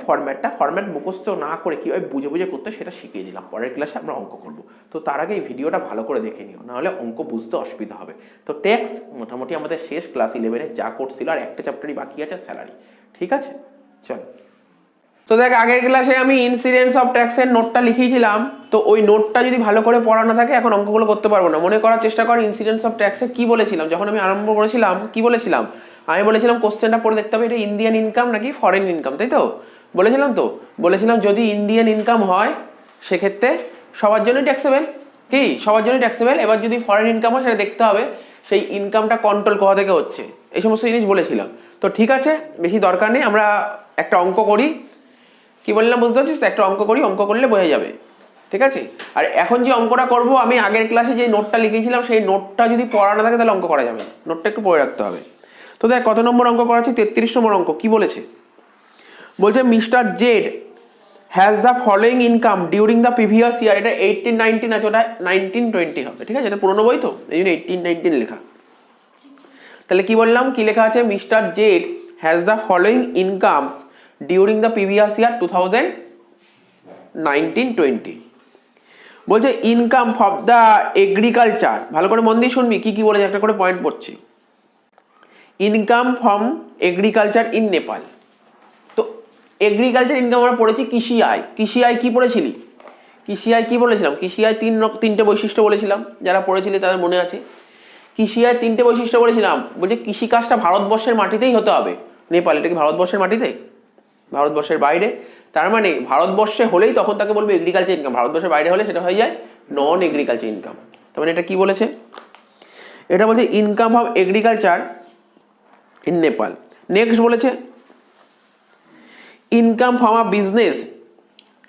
ফরম্যাট মুখস্থ না করে কীভাবে বুঝে বুঝে করতে সেটা শিখিয়ে দিলাম। পরের ক্লাসে আমরা অঙ্ক করবো। তো তার আগে এই ভিডিওটা ভালো করে দেখে নিও, নাহলে অঙ্ক বুঝতে অসুবিধা হবে। তো ট্যাক্স মোটামুটি আমাদের শেষ ক্লাস 11-এ যা করছিল, আর একটা চ্যাপ্টারই বাকি আছে, স্যালারি। ঠিক আছে, চলো। তো দেখ, আগের ক্লাসে আমি ইনসিডেন্স অফ ট্যাক্সের নোটটা লিখিয়েছিলাম, তো ওই নোটটা যদি ভালো করে পড়া না থাকে এখন অঙ্কগুলো করতে পারবো না। মনে করার চেষ্টা কর ইনসিডেন্স অফ ট্যাক্সে কি বলেছিলাম, যখন আমি আরম্ভ করেছিলাম কি বলেছিলাম, আমি বলেছিলাম কোশ্চেনটা পড়ে দেখতে হবে এটা ইন্ডিয়ান ইনকাম নাকি ফরেন ইনকাম, তাই তো বলেছিলাম। তো বলেছিলাম যদি ইন্ডিয়ান ইনকাম হয় সেক্ষেত্রে সবার জন্যই ট্যাক্সেবল, কি সবার জন্যই ট্যাক্সেবল। এবার যদি ফরেন ইনকাম হয় সেটা দেখতে হবে সেই ইনকামটা কন্ট্রোল কোথা থেকে হচ্ছে, এই সমস্ত জিনিস বলেছিলাম। তো ঠিক আছে, বেশি দরকার নেই, আমরা একটা অঙ্ক করি। কি বললাম বুঝতে পারছিস তো, একটা অঙ্ক করি, অঙ্ক করলে বোঝা যাবে, ঠিক আছে। আর এখন যে অঙ্কটা করব, আমি আগের ক্লাসে যে নোটটা লিখেছিলাম সেই নোটটা যদি পড়া না থাকে তাহলে অঙ্ক করা যাবে না, নোটটা একটু পড়ে রাখতে হবে। তো দেখ কত নম্বর অঙ্ক করাচ্ছি, 33 নম্বর অঙ্ক। কি বলেছে, বলছে mister Z has the following income during the previous ইয়ার। এটা 18-19 আছে, ওটা 19-20 হবে, ঠিক আছে, এটা পুরোনো বই তো এই জন্য 18-19 লেখা। তাহলে কি বললাম, কি লেখা আছে, mister Z has the following incomes during the previous ইয়ার 2019-20। বলছে ইনকাম ফর দ্য এগ্রিকালচার, ভালো করে মন দিয়ে শুনবি কি কি বলেছে, একটা করে পয়েন্ট পড়ছি। Income from agriculture in Nepal. তো এগ্রিকালচার ইনকাম আমরা পড়েছি কৃষি আয়। কৃষি আয় কি পড়েছিলি, কৃষি আয় কি বলেছিলাম, কৃষি আয় তিনটে বৈশিষ্ট্য বলেছিলাম, যারা পড়েছিলি তাদের মনে আছে। কৃষি আয় 3টে বৈশিষ্ট্য বলেছিলাম, বলছে কৃষিকাজটা ভারতবর্ষের মাটিতেই হতে হবে। নেপাল এটা কি ভারতবর্ষের মাটিতে, ভারতবর্ষের বাইরে? তার মানে ভারতবর্ষে হলেই তখন তাকে বলবে এগ্রিকালচার ইনকাম, ভারতবর্ষের বাইরে হলে সেটা হয়ে যায় নন এগ্রিকালচার ইনকাম। তার মানে এটা কি বলেছে, এটা বলছে income of agriculture in Nepal. Next বলেছে income from a business,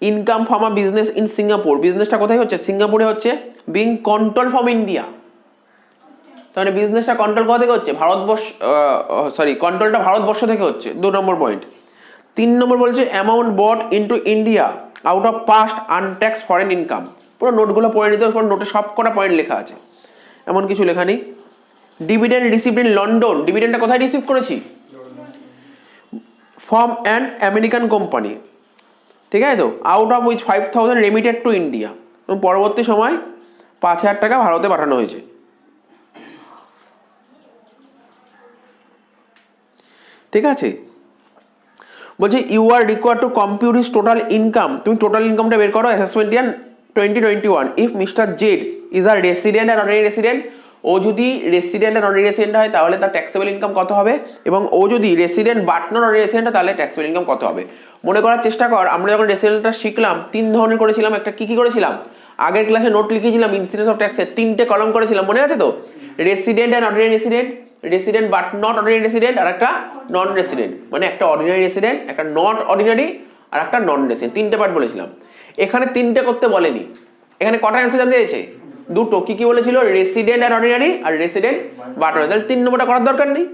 income from a business in Singapore. বিজনেসটা কোথায় হচ্ছে, সিঙ্গাপুরে হচ্ছে। বিং কন্ট্রোল ফ্রম ইন্ডিয়া, তার মানে বিজনেসটা কন্ট্রোল কোথা থেকে হচ্ছে, ভারতবর্ষ, কন্ট্রোলটা ভারতবর্ষ থেকে হচ্ছে। 2 নম্বর পয়েন্ট। 3 নম্বর বলছে amount brought into India out of past untaxed foreign income. পুরো নোটগুলো পড়ে নিতে হবে, নোটে সব কটা পয়েন্ট লেখা আছে, এমন কিছু লেখা নেই। ডিভিডেন্ড রিসিভড ইন লন্ডন, ডিভিডেন্ডটা কোথায় রিসিভ করেছি, ফ্রম অ্যান আমেরিকান কোম্পানি, ঠিক আছে। তো out of which 5,000 remitted to India, এবং পরবর্তী সময় 5,000 টাকা ভারতে পাঠানো হয়েছে। ঠিক আছে, বলছে you are required to compute his total income. তুমি টোটাল ইনকামটা বের করো assessment year 2021। If mister Z is a resident and ordinarily resident, ও যদি রেসিডেন্ট অ্যান্ড অনারি রেসিডেন্ট হয় তাহলে তার ট্যাক্সেবল ইনকাম কত হবে, এবং ও যদি resident but not honorary resident হয় তাহলে ট্যাক্সেবল ইনকাম কত হবে। মনে করার চেষ্টা কর, আমরা যখন রেসিডেন্টটা শিখলাম 3 ধরনের করেছিলাম। একটা কি কি করেছিলাম, আগের ক্লাসে নোট লিখেছিলাম ইনসিডেন্স অফ ট্যাক্সের 3টে কলম করেছিলাম, মনে আছে তো, resident and ordinarily resident, resident but not ordinary resident, আর একটা নন রেসিডেন্ট, মানে একটা অর্ডিনারি রেসিডেন্ট, একটা নট অর্ডিনারি, আর একটা নন রেসিডেন্ট। 3টে পার্ট বলেছিলাম। এখানে 3টে করতে বলেনি, এখানে কটা অ্যান্সার জানতে চেয়েছে, 2টো। কি কি বলেছিল, রেসিডেন্ট আর অর্ডিনারি, আর রেসিডেন্ট বাট অর্ডিনারি। তাহলে 3 নম্বরটা করার দরকার নেই,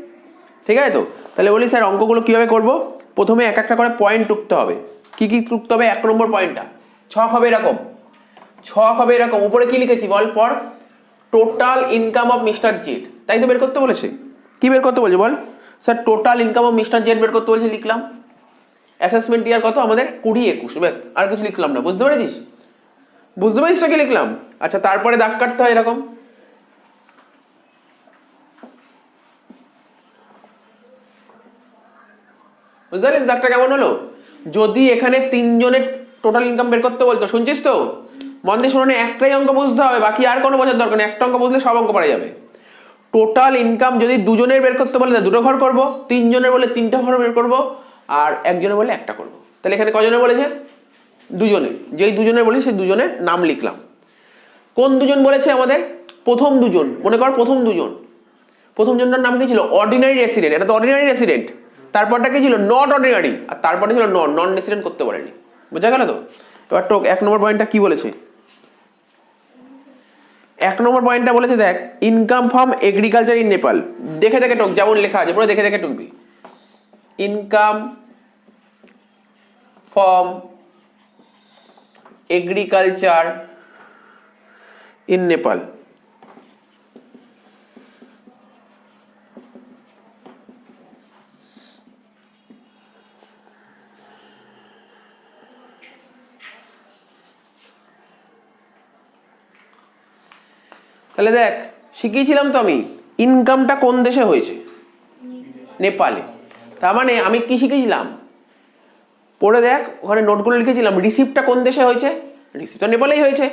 ঠিক আছে। তো তাহলে বলি স্যার অঙ্কগুলো কিভাবে করব, প্রথমে এক একটা করে পয়েন্ট টুকতে হবে। কি কি টুকতে হবে, 1 নম্বর পয়েন্টটা ছক হবে এরকম, ছক হবে এরকম। উপরে কি লিখেছি বল, পর total income of mister Z, তাই তো বের করতে বলেছে। কি বের করতে বলছে বল, sir total income of mister Z বের করতে বলছে, লিখলাম। অ্যাসেসমেন্ট ইয়ার কত আমাদের 20-21, ব্যাস, আর কিছু লিখলাম না। বুঝতে পেরেছিস, বুঝতে পেরেছিস কি লিখলাম। আচ্ছা, তারপরে দাগ কাটতে হয় এরকম, বুঝতে পারলি দাগটা কেমন হলো। যদি এখানে 3 জনের টোটাল ইনকাম বের করতে বলতো, শুনছিস তো, মন দিয়ে শুনে একটাই অঙ্ক বুঝতে হবে, বাকি আর কোনো বোঝার দরকার নেই, একটা অঙ্ক বুঝলে সব অঙ্ক পারা যাবে। টোটাল ইনকাম যদি 2 জনের বের করতে বলে 2টো ঘর করবো, 3 জনের বলে 3টা ঘর বের করবো, আর 1 জনের বলে একটা করবো। তাহলে এখানে কজনের বলেছে? 2 জনের। যেই 2 জনের বলি সেই 2 জনের নাম লিখলাম। কোন 2 জন বলেছে আমাদের? প্রথম 2 জন, মনে কর প্রথম 2 জন। প্রথম জনটার নাম কি ছিল? অর্ডিনারি রেসিডেন্ট, এটা তো অর্ডিনারি রেসিডেন্ট। তারপরটা কি ছিল? নট অর্ডিনারি, আর তারপরে ছিল নন রেসিডেন্ট করতে বলেনি। বোঝা গেল তো? এবার তো 1 নম্বর পয়েন্টটা কি বলেছে? 1 নম্বর পয়েন্টটা বলেছে দেখ, income from agriculture in Nepal. দেখে দেখে টুক, যেমন লেখা আছে পুরো দেখে দেখে টুকবি। Income from agriculture in Nepal. তাহলে দেখ, শিখিয়েছিলাম তো আমি ইনকামটা কোন দেশে হয়েছে? নেপালে। তার মানে আমি কি শিখেছিলাম? পড়ে দেখ, ওখানে নোটগুলো লিখেছিলাম, রিসিপ্টটা কোন দেশে হয়েছে? রিসিপ্ট তো নেপালেই হয়েছে।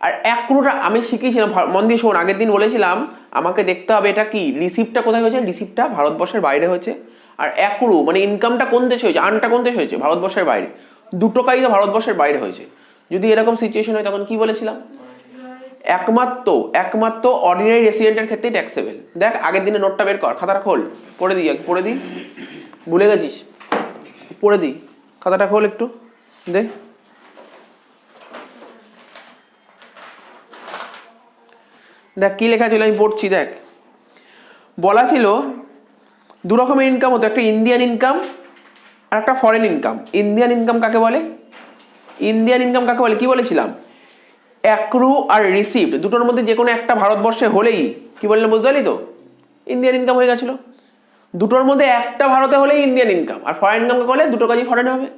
আর অ্যাক্রুটা আমি শিখিয়েছিলাম, মন দিয়ে শোন, আগের দিন বলেছিলাম আমাকে দেখতে হবে এটা কি, রিসিপ্টটা কোথায় হয়েছে? রিসিপ্টটা ভারতবর্ষের বাইরে হয়েছে। আর অ্যাক্রু মানে ইনকামটা কোন দেশে হয়েছে? আর্নটা কোন দেশে হয়েছে? ভারতবর্ষের বাইরে। দুটো কাজই তো ভারতবর্ষের বাইরে হয়েছে। যদি এরকম সিচুয়েশন হয় তখন কি বলেছিলাম? একমাত্র অর্ডিনারি রেসিডেন্টের ক্ষেত্রেই ট্যাক্সেবল। দেখ আগের দিনে নোটটা বের কর, খাতাটা খোল, পড়ে দিই, ভুলে গেছিস, পড়ে দিই, খাতাটা খোল একটু দেখ। দেখ কি লেখা ছিল, আমি পড়ছি। দেখ বলা ছিল 2 রকমের ইনকাম হতো, একটা ইন্ডিয়ান ইনকাম আর একটা ফরেন ইনকাম। ইন্ডিয়ান ইনকাম কাকে বলে? কি বলেছিলাম? অ্যাক্রু আর রিসিপ্ট দুটোর মধ্যে যে কোনো একটা ভারতবর্ষে হলেই কি বললাম, বুঝতে পারলি তো? ইন্ডিয়ান ইনকাম হয়ে গেছিল। দুটোর মধ্যে একটা ভারতে হলেই ইন্ডিয়ান ইনকাম, আর ফরেন ইনকাম করলে দুটো কাজই ফরেন হবে।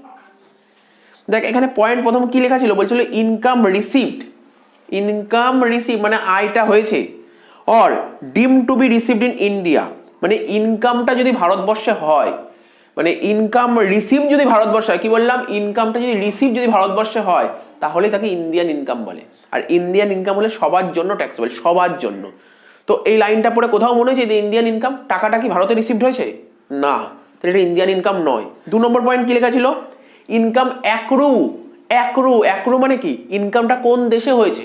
দেখ এখানে পয়েন্ট প্রথম কি লেখা ছিল, বলছিল ইনকাম রিসিপ্ট মানে আয়টা হয়েছে, or deemed to be received in India, মানে ইনকামটা যদি ভারতবর্ষে হয়, মানে ইনকাম রিসিভ যদি ভারতবর্ষে হয়, কি বললাম, ইনকামটা যদি রিসিভ যদি ভারতবর্ষে হয় তাহলে তাকে ইন্ডিয়ান ইনকাম বলে। আর ইন্ডিয়ান ইনকাম হলে সবার জন্য ট্যাক্সেবল, সবার জন্য। তো এই লাইনটা পড়ে কোথাও মনে হয়েছে যে ইন্ডিয়ান ইনকাম টাকাটা কি ভারতে রিসিভড হয়েছে? না, তাহলে এটা ইন্ডিয়ান ইনকাম নয়। 2 নম্বর পয়েন্ট কি লেখা ছিল? ইনকাম অ্যাক্রু মানে কি, ইনকামটা কোন দেশে হয়েছে?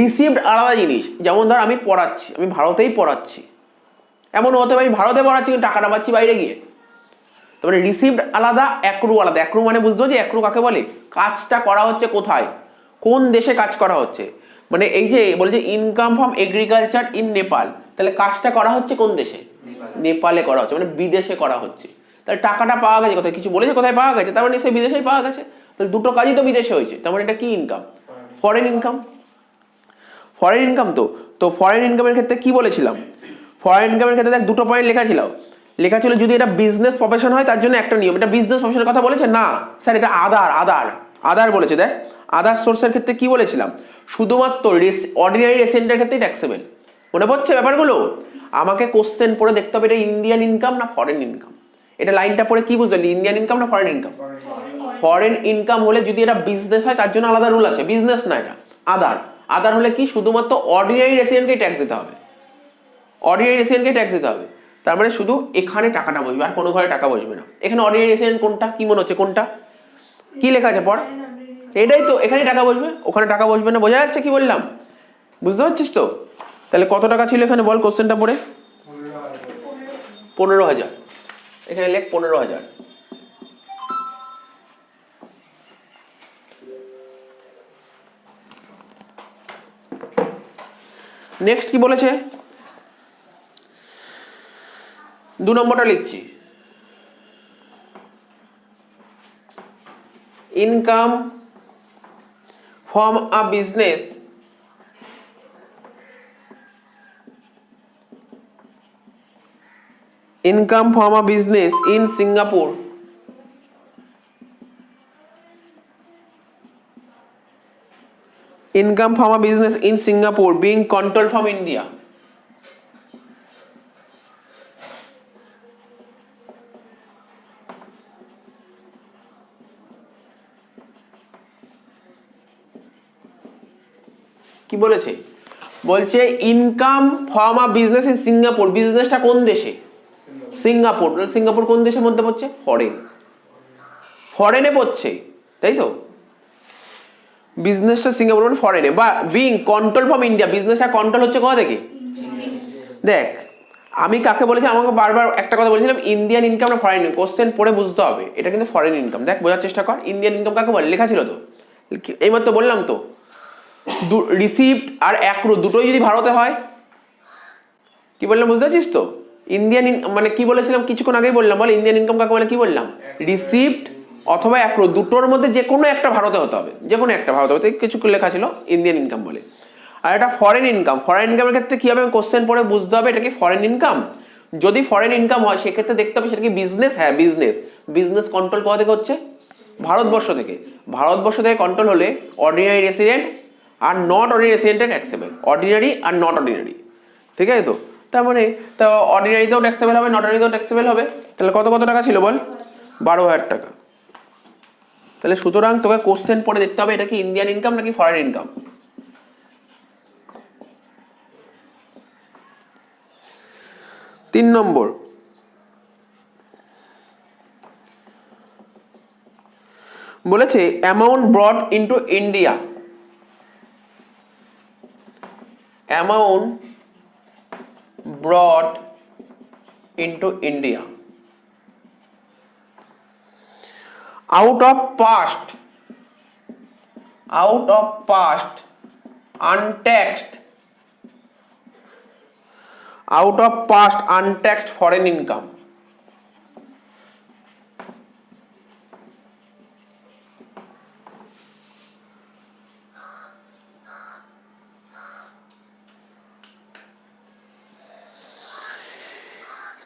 রিসিভড আলাদা জিনিস। যেমন ধর আমি পড়াচ্ছি, আমি ভারতেই পড়াচ্ছি, এমন হতে পারে আমি ভারতে পড়াচ্ছি কিন্তু টাকাটা পাচ্ছি বাইরে গিয়ে। তারপরে রিসিভড আলাদা, অ্যাক্রু আলাদা। অ্যাক্রু মানে বুঝতে হচ্ছে অ্যাক্রু কাকে বলে, কাজটা করা হচ্ছে কোথায়, কোন দেশে কাজ করা হচ্ছে। মানে এই যে বলেছে income from agriculture in Nepal, তাহলে কাজটা করা হচ্ছে কোন দেশে? নেপালে করা হচ্ছে, মানে বিদেশে করা হচ্ছে। তাহলে টাকাটা পাওয়া গেছে কোথায়? কিছু বলেছে কোথায় পাওয়া গেছে, তার মানে সে বিদেশেই পাওয়া গেছে। তাহলে দুটো কাজই তো বিদেশে হয়েছে, তার মানে এটা কি ইনকাম? Foreign income. তো ফরেন ইনকামের ক্ষেত্রে কি বলেছিলাম? ফরেন ইনকামের ক্ষেত্রে দেখ 2টো পয়েন্ট লেখা ছিল যদি এটা বিজনেস প্রফেশন হয় তার জন্য একটা নিয়ম। এটা বিজনেস প্রফেশনের কথা বলেছে না স্যার, এটা আদার বলেছে। দেখ আদার সোর্সের ক্ষেত্রে কি বলেছিলাম, শুধুমাত্র অর্ডিনারি রেসিডেন্টের ক্ষেত্রেই ট্যাক্সেবল। মনে পড়ছে ব্যাপারগুলো? আমাকে কোশ্চেন পড়ে দেখতে হবে এটা ইন্ডিয়ান ইনকাম না ফরেন ইনকাম। এটা লাইনটা পড়ে কি বুঝলি, ইন্ডিয়ান ইনকাম না ফরেন ইনকাম? ফরেন ইনকাম হলে যদি এটা বিজনেস হয় তার জন্য আলাদা রুল আছে, বিজনেস না, এটা আদার হলে কি শুধুমাত্র অর্ডিনারি রেসিডেন্টকে ট্যাক্স দিতে হবে, তার মানে শুধু এখানে টাকাটা বসবে, আর কোনো ঘরে টাকা বসবে না। এখানে অর্ডিনারি রেসিডেন্ট কোনটা, কি মনে হচ্ছে কোনটা, কি লেখা আছে পড়? এটাই তো, এখানে টাকা বসবে, ওখানে টাকা বসবে না। বোঝা যাচ্ছে কি বললাম? বুঝতে পারছিস তো? তাহলে কত টাকা ছিল এখানে বল কোশ্চেনটা পড়ে? 15,000। এখানে লেখ 15,000। নেক্সট কি বলেছে? 2 নম্বরটা লিখছি, income from a business in Singapore being controlled from India. কি বলেছে, বলছে income from a business in Singapore. বিজনেসটা কোন দেশে? সিঙ্গাপুর। সিঙ্গাপুর কোন দেশের মধ্যে পড়ছে? ফরেনে পড়ছে, তাই তো। বিজনেসটা সিঙ্গাপুর মানে ফরেনে, বা বিং কন্ট্রোল ফ্রম ইন্ডিয়া। বিজনেসটা কন্ট্রোল হচ্ছে কোথা থেকে? দেখ আমি কাকে বলেছি, আমাকে বারবার একটা কথা বলেছিলাম, ইন্ডিয়ান ইনকাম না ফরেন ইনকাম। কোশ্চেন পড়ে বুঝতে হবে, এটা কিন্তু ফরেন ইনকাম। দেখ বোঝার চেষ্টা কর, ইন্ডিয়ান ইনকাম কাকে বলে, লেখা ছিল তো, এইমাত্র বললাম তো, রিসিভড আর অ্যাক্রু দুটোই যদি ভারতে হয়, কি বললাম বুঝতে পারছিস তো? ইন্ডিয়ান মানে কি বলেছিলাম কিছুক্ষণ আগেই বললাম, বল ইন্ডিয়ান ইনকাম কাকে বলে, কি বললাম? রিসিভড অথবা অ্যাক্রু, দুটোর মধ্যে যে কোনো একটা ভারতে হতে হবে, যে কোনো একটা ভারতে হতে, কিছু লেখা ছিল ইন্ডিয়ান ইনকাম বলে। আর এটা ফরেন ইনকাম। ফরেন ইনকামের ক্ষেত্রে কি হবে, কোশ্চেন পড়ে বুঝতে হবে এটা কি ফরেন ইনকাম। যদি ফরেন ইনকাম হয় সেক্ষেত্রে দেখতে হবে সেটা কি বিজনেস। হ্যাঁ বিজনেস। বিজনেস কন্ট্রোল কোথা থেকে হচ্ছে? ভারতবর্ষ থেকে। ভারতবর্ষ থেকে কন্ট্রোল হলে অর্ডিনারি রেসিডেন্ট আর নট অর্ডিনারি রেসিডেন্টের ট্যাক্সেবল। অর্ডিনারি আর নট অর্ডিনারি, ঠিক আছে তো। তার মানে তো অর্ডিনারিতেও ট্যাক্সেবল হবে, নট অর্ডিনারিতেও ট্যাক্সেবল হবে। তাহলে কত কত টাকা ছিল বল? 12,000 টাকা। তাহলে সুতরাং তোকে কোশ্চেন পড়ে দেখতে হবে এটা কি ইন্ডিয়ান ইনকাম নাকি ফরেন ইনকাম। 3 নম্বর বলেছে amount ব্রট into India. Amount ব্রট into India out of past untaxed foreign income।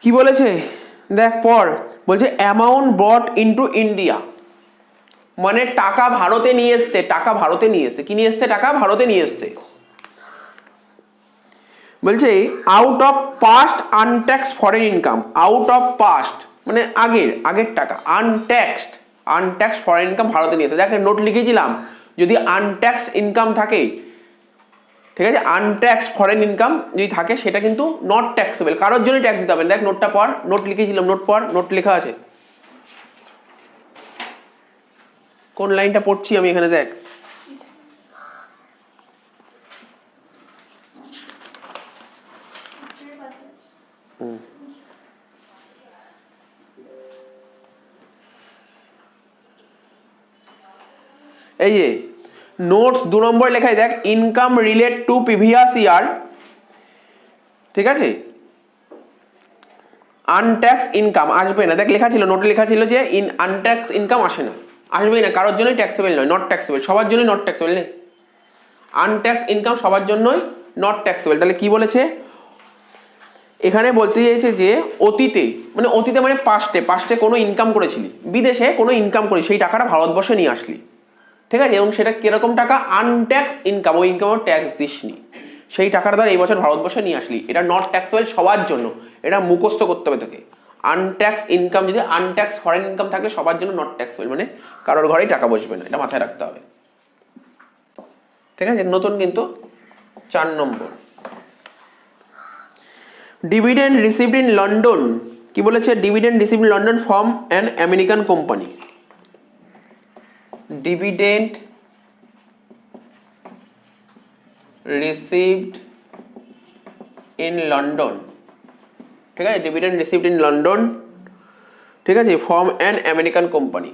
কি বলেছে দেখ পর, বলছে অ্যামাউন্ট ব্রট ইনটু ইন্ডিয়া মানে টাকা ভারতে নিয়ে এসছে। টাকা ভারতে নিয়ে এসছে, কি নিয়ে এসছে? টাকা ভারতে নিয়ে এসছে। বলছে out of past untaxed foreign income. Out of past মানে আগের টাকা, আনট্যাক্সড ফরেন ইনকাম ভারতে নিয়ে এসছে। দেখ নোট লিখেছিলাম, যদি আনট্যাক্স ইনকাম থাকে, ঠিক আছে, আনট্যাক্স ফরেন ইনকাম যদি থাকে সেটা কিন্তু নট ট্যাক্সেবল, কারোর জন্য ট্যাক্স দিতে হবে। দেখ নোটটা পড়, নোট লিখেছিলাম, নোট পড়, নোট লেখা আছে। কোন লাইনটা পড়ছি আমি এখানে দেখ, এই যে নোটস 2 নম্বর লেখায় দেখ income relate two previous year, ঠিক আছে। আনট্যাক্স ইনকাম আসবে না, দেখ লেখা ছিল, নোটে লেখা ছিল যে আনট্যাক্স ইনকাম আসে না, আসবেই না, কারোর জন্যই ট্যাক্সেবল নয়, নট ট্যাক্সেবল, সবার জন্যই নট ট্যাক্সেবল নেই। আনট্যাক্স ইনকাম সবার জন্যই নট ট্যাক্সেবল। তাহলে কি বলেছে এখানে, বলতে চাইছে যে অতীতে মানে পাস্টে কোনো ইনকাম করেছিলি, বিদেশে কোনো ইনকাম করি, সেই টাকাটা ভারতবর্ষে নিয়ে আসলি, ঠিক আছে, এবং সেটা কিরকম টাকা? আনট্যাক্স ইনকাম, ওই ইনকামের ট্যাক্স দিসনি, সেই টাকাটা ধর এই বছর ভারতবর্ষে নিয়ে আসলি, এটা নট ট্যাক্সেবল সবার জন্য, এটা মুখস্থ করতে হবে তোকে। আনট্যাক্স ইনকাম যদি আনট্যাক্স ফরেন ইনকাম থাকে সবার জন্য নট ট্যাক্সেবল, মানে কারোর ঘরেই টাকা বসবে না, এটা মাথায় রাখতে হবে, ঠিক আছে। নতুন কিন্তু 4 নম্বর ডিভিডেন্ড রিসিভড ইন লন্ডন। কি বলেছে? Dividend received in London from an American company. Dividend received in London, ঠিক আছে, ডিভিডেন্ড রিসিভড ইন লন্ডন, ঠিক আছে, ফ্রম অ্যান আমেরিকান কোম্পানি।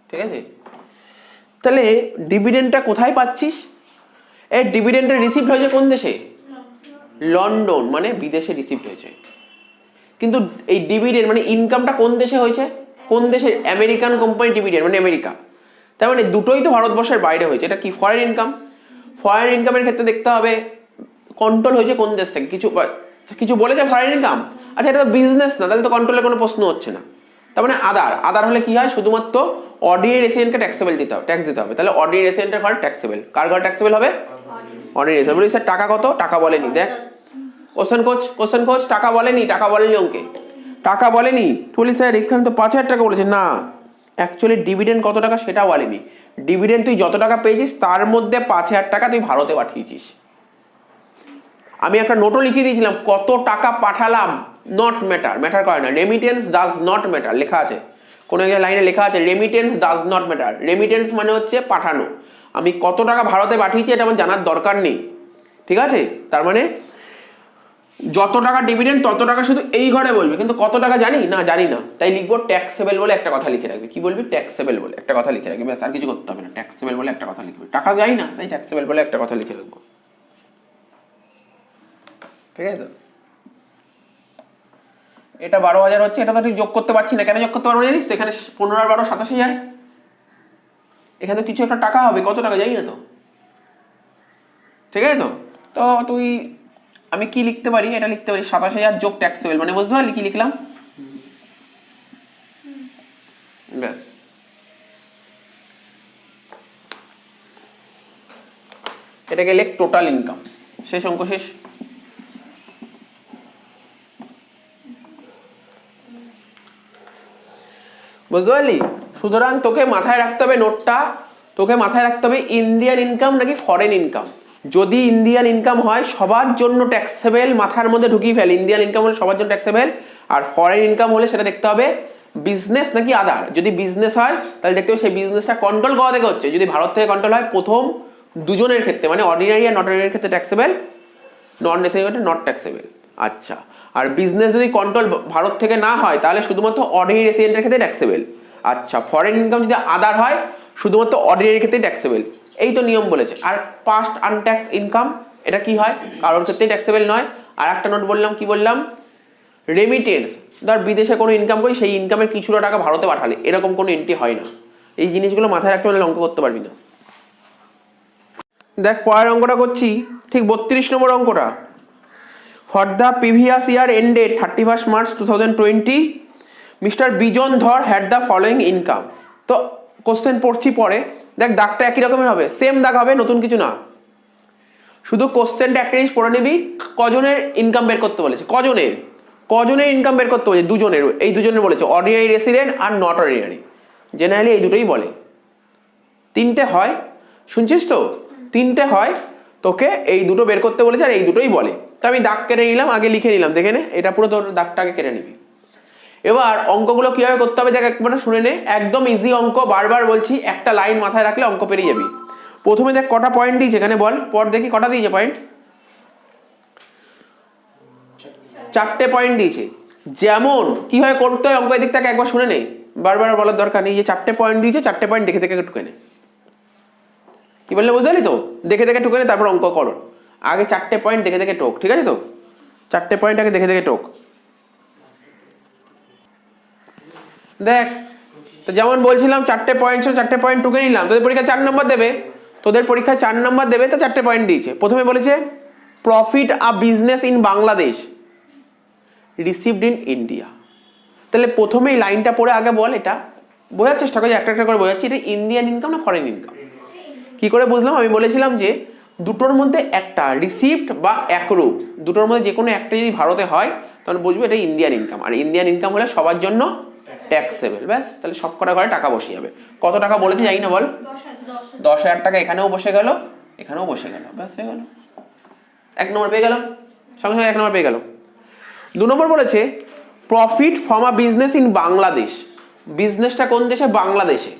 ঠিক আছে, তাহলে ডিভিডেন্ডটা কোথায় পাচ্ছিস? এই ডিভিডেন্ডটা রিসিভড হয়েছে কোন দেশে? লন্ডন, মানে বিদেশে রিসিভড হয়েছে। কিন্তু এই ডিভিডেন্ড মানে ইনকামটা কোন দেশে হয়েছে? কোন দেশে? আমেরিকান কোম্পানি ডিভিডেন্ড মানে আমেরিকা। তার মানে দুটোই তো ভারতবর্ষের বাইরে হয়েছে, এটা কি ফরেন ইনকাম। ফরেন ইনকামের ক্ষেত্রে দেখতে হবে কন্ট্রোল হয়েছে কোন দেশ থেকে, কিছু বলেছে ফরেন ইনকাম, আচ্ছা এটা তো বিজনেস না, তাহলে তো কন্ট্রোলের কোনো প্রশ্ন হচ্ছে না। তার মানে আদার হলে কি হয়, শুধুমাত্র অর্ডিনারি রেসিডেন্টকে ট্যাক্সেবল দিতে হবে, ট্যাক্স দিতে হবে। তাহলে অর্ডিনারি রেসিডেন্টের ঘর ট্যাক্সেবল, কার ঘর ট্যাক্সেবল হবে? Ordinary resident. বলি স্যার টাকা কত? টাকা বলেনি, দেখ কোশ্চেন কোচ টাকা বলেনি অঙ্কে। টাকা বলেনি, বলি স্যার এখানে তো 5,000 টাকা বলেছে, না অ্যাকচুয়ালি ডিভিডেন্ড কত টাকা সেটা বলেনি। ডিভিডেন্ড তুই যত টাকা পেয়েছিস তার মধ্যে 5,000 টাকা তুই ভারতে পাঠিয়েছিস। আমি একটা নোটও লিখে দিয়েছিলাম কত টাকা পাঠালাম, নট ম্যাটার, ম্যাটার করে না। রেমিটেন্স ডাজ নট ম্যাটার লেখা আছে, কোনো একটা লাইনে লেখা আছে remittance does not matter. Remittance মানে হচ্ছে পাঠানো, আমি কত টাকা ভারতে পাঠিয়েছি এটা আমার জানার দরকার নেই, ঠিক আছে? তার মানে যত টাকা ডিভিডেন্ড তত টাকা শুধু এই ঘরে বলবে, কিন্তু কত টাকা জানি না, জানি না, তাই লিখবো ট্যাক্সেবল বলে একটা কথা লিখে রাখবি। কি বলবি? ট্যাক্সেবল বলে একটা কথা লিখে রাখবি, ব্যাস আর কিছু করতে হবে না। ট্যাক্সেবল বলে একটা কথা লিখবি, টাকা যাই না তাই ট্যাক্সেবল বলে একটা কথা লিখে রাখবো, ঠিক আছে? এটা 12,000 হচ্ছে, এটা তো ঠিক যোগ করতে পারছি না, কেন যোগ করতে পারবো না জানিস তো? এখানে 15 আর 12 27,000, এখানে তো কিছু একটা টাকা হবে, কত টাকা জানি না তো, ঠিক আছে? তো তো তুই আমি কি লিখতে পারি, এটা লিখতে পারি 27,000 যোগ ট্যাক্সেবল, মানে বুঝতে পারলি কি লিখলাম? ব্যাস, এটাকে লেখ টোটাল ইনকাম, শেষ অঙ্ক শেষ। বুঝতে পারলি? সুতরাং তোকে মাথায় রাখতে হবে নোটটা, তোকে মাথায় রাখতে হবে ইন্ডিয়ান ইনকাম নাকি ফরেন ইনকাম। যদি ইন্ডিয়ান ইনকাম হয় সবার জন্য ট্যাক্সেবল, মাথার মধ্যে ঢুকিয়ে ফেল, ইন্ডিয়ান ইনকাম হলে সবার জন্য ট্যাক্সেবল, আর ফরেন ইনকাম হলে সেটা দেখতে হবে বিজনেস নাকি আদার। যদি বিজনেস হয় তাহলে দেখতে হবে সেই বিজনেসটা কন্ট্রোল কোথা থেকে হচ্ছে। যদি ভারত থেকে কন্ট্রোল হয় প্রথম দুজনের ক্ষেত্রে, মানে অর্ডিনারি আর নট অর্ডিনারি ক্ষেত্রে taxable, non necessary not taxable. আচ্ছা, আর বিজনেস যদি কন্ট্রোল ভারত থেকে না হয় তাহলে শুধুমাত্র অর্ডিনারি রেসিডেন্টের ক্ষেত্রে ট্যাক্সেবল। আচ্ছা, ফরেন ইনকাম যদি আদার হয় শুধুমাত্র অর্ডিনারি ক্ষেত্রে ট্যাক্সেবল। এই তো নিয়ম বলেছে। আর পাস্ট আনট্যাক্স ইনকাম এটা কি হয়? কারোর ক্ষেত্রেই ট্যাক্সেবল নয়। আর একটা নোট বললাম, কি বললাম? রেমিটেন্স, ধর বিদেশে কোনো ইনকাম করি সেই ইনকামের কিছুটা টাকা ভারতে পাঠালে, এরকম কোনো এন্ট্রি হয় না। এই জিনিসগুলো মাথায় রাখতে হলে অঙ্ক করতে পারবি না। দেখ পরের অঙ্কটা করছি, ঠিক 32 নম্বর অঙ্কটা। For the previous year ended 31 March 2020 mister Bijan Dhar had the following income. তো কোশ্চেন পড়ছি পরে, দেখ দাগটা একই রকমের হবে, সেম দাগ হবে, নতুন কিছু না। শুধু কোশ্চেনটা একটা জিনিস পড়ে নিবি, কজনের ইনকাম বের করতে বলেছে, কজনের ইনকাম বের করতে বলেছে, দুজনের, এই দুজনের বলেছে, অর্ডিনারি রেসিডেন্ট আর নট অর্ডিনারি। জেনারেলি এই দুটোই বলে, তিনটে হয়, শুনছিস তো? তিনটে হয়, তোকে এই দুটো বের করতে বলেছে আর এই দুটোই বলে। তো আমি দাগ কেটে নিলাম, আগে লিখে নিলাম, দেখে নে, এটা পুরো তোর দাগটাকে কেটে নিবি। এবার অঙ্কগুলো কিভাবে করতে হবে দেখ একবার শুনে নে, একদম ইজি অঙ্ক, বারবার বলছি, একটা লাইন মাথায় রাখলে অঙ্ক পেরিয়ে যাবি। প্রথমে দেখ কটা পয়েন্ট দিয়েছে এখানে, বল পর দেখি কটা দিয়েছে পয়েন্ট। 4টে পয়েন্ট দিয়েছে। যেমন কিভাবে করতে হয় অঙ্ক এদিক থেকে একবার শুনে নে, বারবার বলার দরকার নেই। যে 4টে পয়েন্ট দিয়েছে, 4টে পয়েন্ট দেখে দেখে টুকে নে। কি বললে বুঝলি তো? দেখে দেখে টুকে নে, তারপর অঙ্ক করো। আগে 4টে পয়েন্ট দেখে দেখে টোক, ঠিক আছে তো? 4টে পয়েন্ট আগে দেখে দেখে টোক। দেখ তো যেমন বলছিলাম 4টে পয়েন্ট ছিল, 4টে পয়েন্ট টুকে নিলাম। তোদের পরীক্ষায় 4 নম্বর দেবে, তোদের পরীক্ষায় 4 নম্বর দেবে, তো 4টে পয়েন্ট দিয়েছে। প্রথমে বলেছে profit a business in Bangladesh received in India. তাহলে প্রথমেই লাইনটা পড়ে আগে বল, এটা বোঝার চেষ্টা করে, একটা একটা করে বোঝাচ্ছি, এটা ইন্ডিয়ান ইনকাম না ফরেন ইনকাম। কি করে বুঝলাম? আমি বলেছিলাম যে দুটোর মধ্যে একটা রিসিভড বা অ্যাক্রু, দুটোর মধ্যে যে কোনো একটা যদি ভারতে হয় তাহলে বুঝবো এটা ইন্ডিয়ান ইনকাম। আর ইন্ডিয়ান ইনকাম হলে সবার জন্য ট্যাক্সেবল। ব্যাস, তাহলে সব কটা ঘরে টাকা বসে যাবে। কত টাকা বলেছে জানি না, বল? 10,000 টাকা এখানেও বসে গেল, এখানেও বসে গেল, ব্যাস হয়ে গেল। 1 নম্বর পেয়ে গেলাম, সঙ্গে সঙ্গে 1 নম্বর পেয়ে গেল। 2 নম্বর বলেছে profit from a business in Bangladesh. বিজনেসটা কোন দেশে? বাংলাদেশে,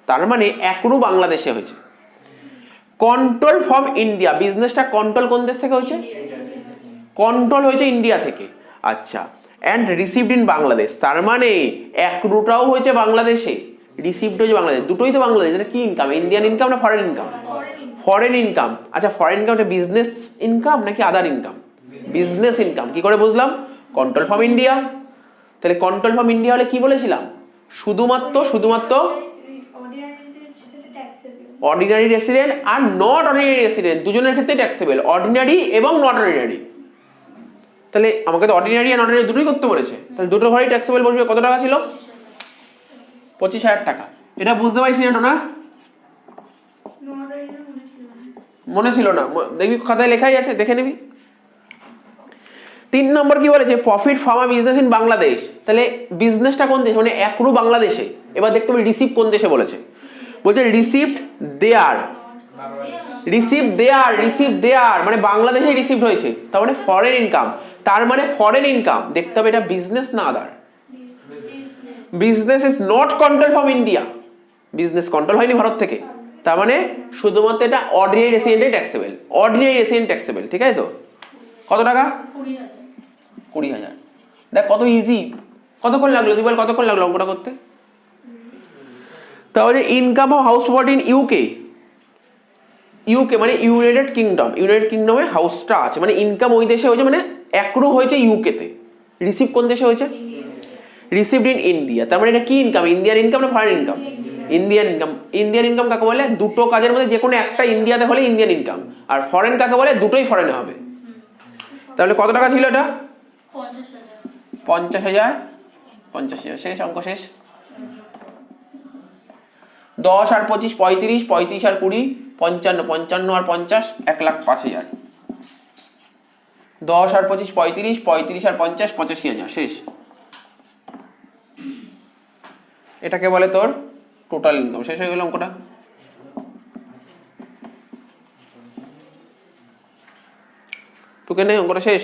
তার মানে অ্যাক্রু বাংলাদেশে হয়েছে। কন্ট্রোল ফ্রম ইন্ডিয়া, বিজনেসটা কন্ট্রোল কোন দেশ থেকে হয়েছে? কন্ট্রোল হয়েছে ইন্ডিয়া থেকে। আচ্ছা, অ্যান্ড রিসিভড ইন বাংলাদেশ, তার মানে অ্যাক্রুটাও হয়েছে বাংলাদেশে, রিসিভড হয়েছে বাংলাদেশ, দুটোই তো বাংলাদেশ। এটা কি ইনকাম? ইন্ডিয়ান ইনকাম না ফরেন ইনকাম? Foreign income. আচ্ছা, ফরেন ইনকামটা বিজনেস ইনকাম নাকি আদার ইনকাম? Business income. কি করে বুঝলাম? Control from India. তাহলে কন্ট্রোল ফ্রম ইন্ডিয়া হলে কি বলেছিলাম? শুধুমাত্র অর্ডিনারি রেসিডেন্ট আর নট অর্ডিনারি রেসিডেন্ট দুজনের ক্ষেত্রে ট্যাক্সেবল, অর্ডিনারি এবং নট অর্ডিনারি। তাহলে আমাকে তো অর্ডিনারি আর নট অর্ডিনারি দুটোই করতে বলেছে, তাহলে দুটো ঘরেই ট্যাক্সেবল বসবে। কত টাকা ছিল? 25,000 টাকা। এটা বুঝতে পারছি না? না মনে ছিল না, দেখবি খাতায় লেখাই আছে, দেখে নিবি। 3 নম্বর কি বলেছে, profit Pharma business in Bangladesh. তাহলে বিজনেসটা কোন দেশ, মানে অ্যাক্রু বাংলাদেশে। এবার দেখতে হবে রিসিভ কোন দেশে বলেছে, বলছে রিসিভড দেয়ার, রিসিভ দেয়ার মানে বাংলাদেশে রিসিভড হয়েছে, তার মানে ফরেন ইনকাম। তার মানে ফরেন ইনকাম দেখতে হবে এটা বিজনেস না other. Business is not control from India, business control হয়নি ভারত থেকে, তার মানে শুধুমাত্র এটা অর্ডিনারি রেসিডেন্টে ট্যাক্সেবল, অর্ডিনারি রেসিডেন্ট ট্যাক্সেবল। ঠিক আছে তো? কত টাকা? 20,000। দেখ কত ইজি, কতক্ষণ লাগলো তুই বল, কতক্ষণ লাগলো অঙ্কটা করতে? তাহলে income of house property in UK, UK মানে ইউনাইটেড কিংডম, ইউনাইটেড কিংডমে হাউসটা আছে, মানে ইনকাম ওই দেশে হয়েছে, মানে অ্যাক্রু হয়েছে ইউকেতে। রিসিভ কোন দেশে হয়েছে? Received in India. তার মানে এটা কি ইনকাম, ইন্ডিয়ান ইনকাম না foreign income? Indian income. Indian income কাকে বলে? দুটো কাজের মধ্যে যে কোনো একটা ইন্ডিয়াতে হলে ইন্ডিয়ান ইনকাম, আর ফরেন কাকে বলে? দুটোই ফরেনে হবে। তাহলে কত টাকা ছিল এটা? 50,000। 50,000 শেষ, অঙ্ক শেষ। 10 আর 25 35, 35 আর 20 55, 55 আর 50 1,05,000। 10 আর 25 35, 35 আর 50 85,000 শেষ। এটাকে বলে তোর টোটাল ইনকাম। শেষ হয়ে গেল অঙ্কটা। তোকে নেই অঙ্কটা শেষ।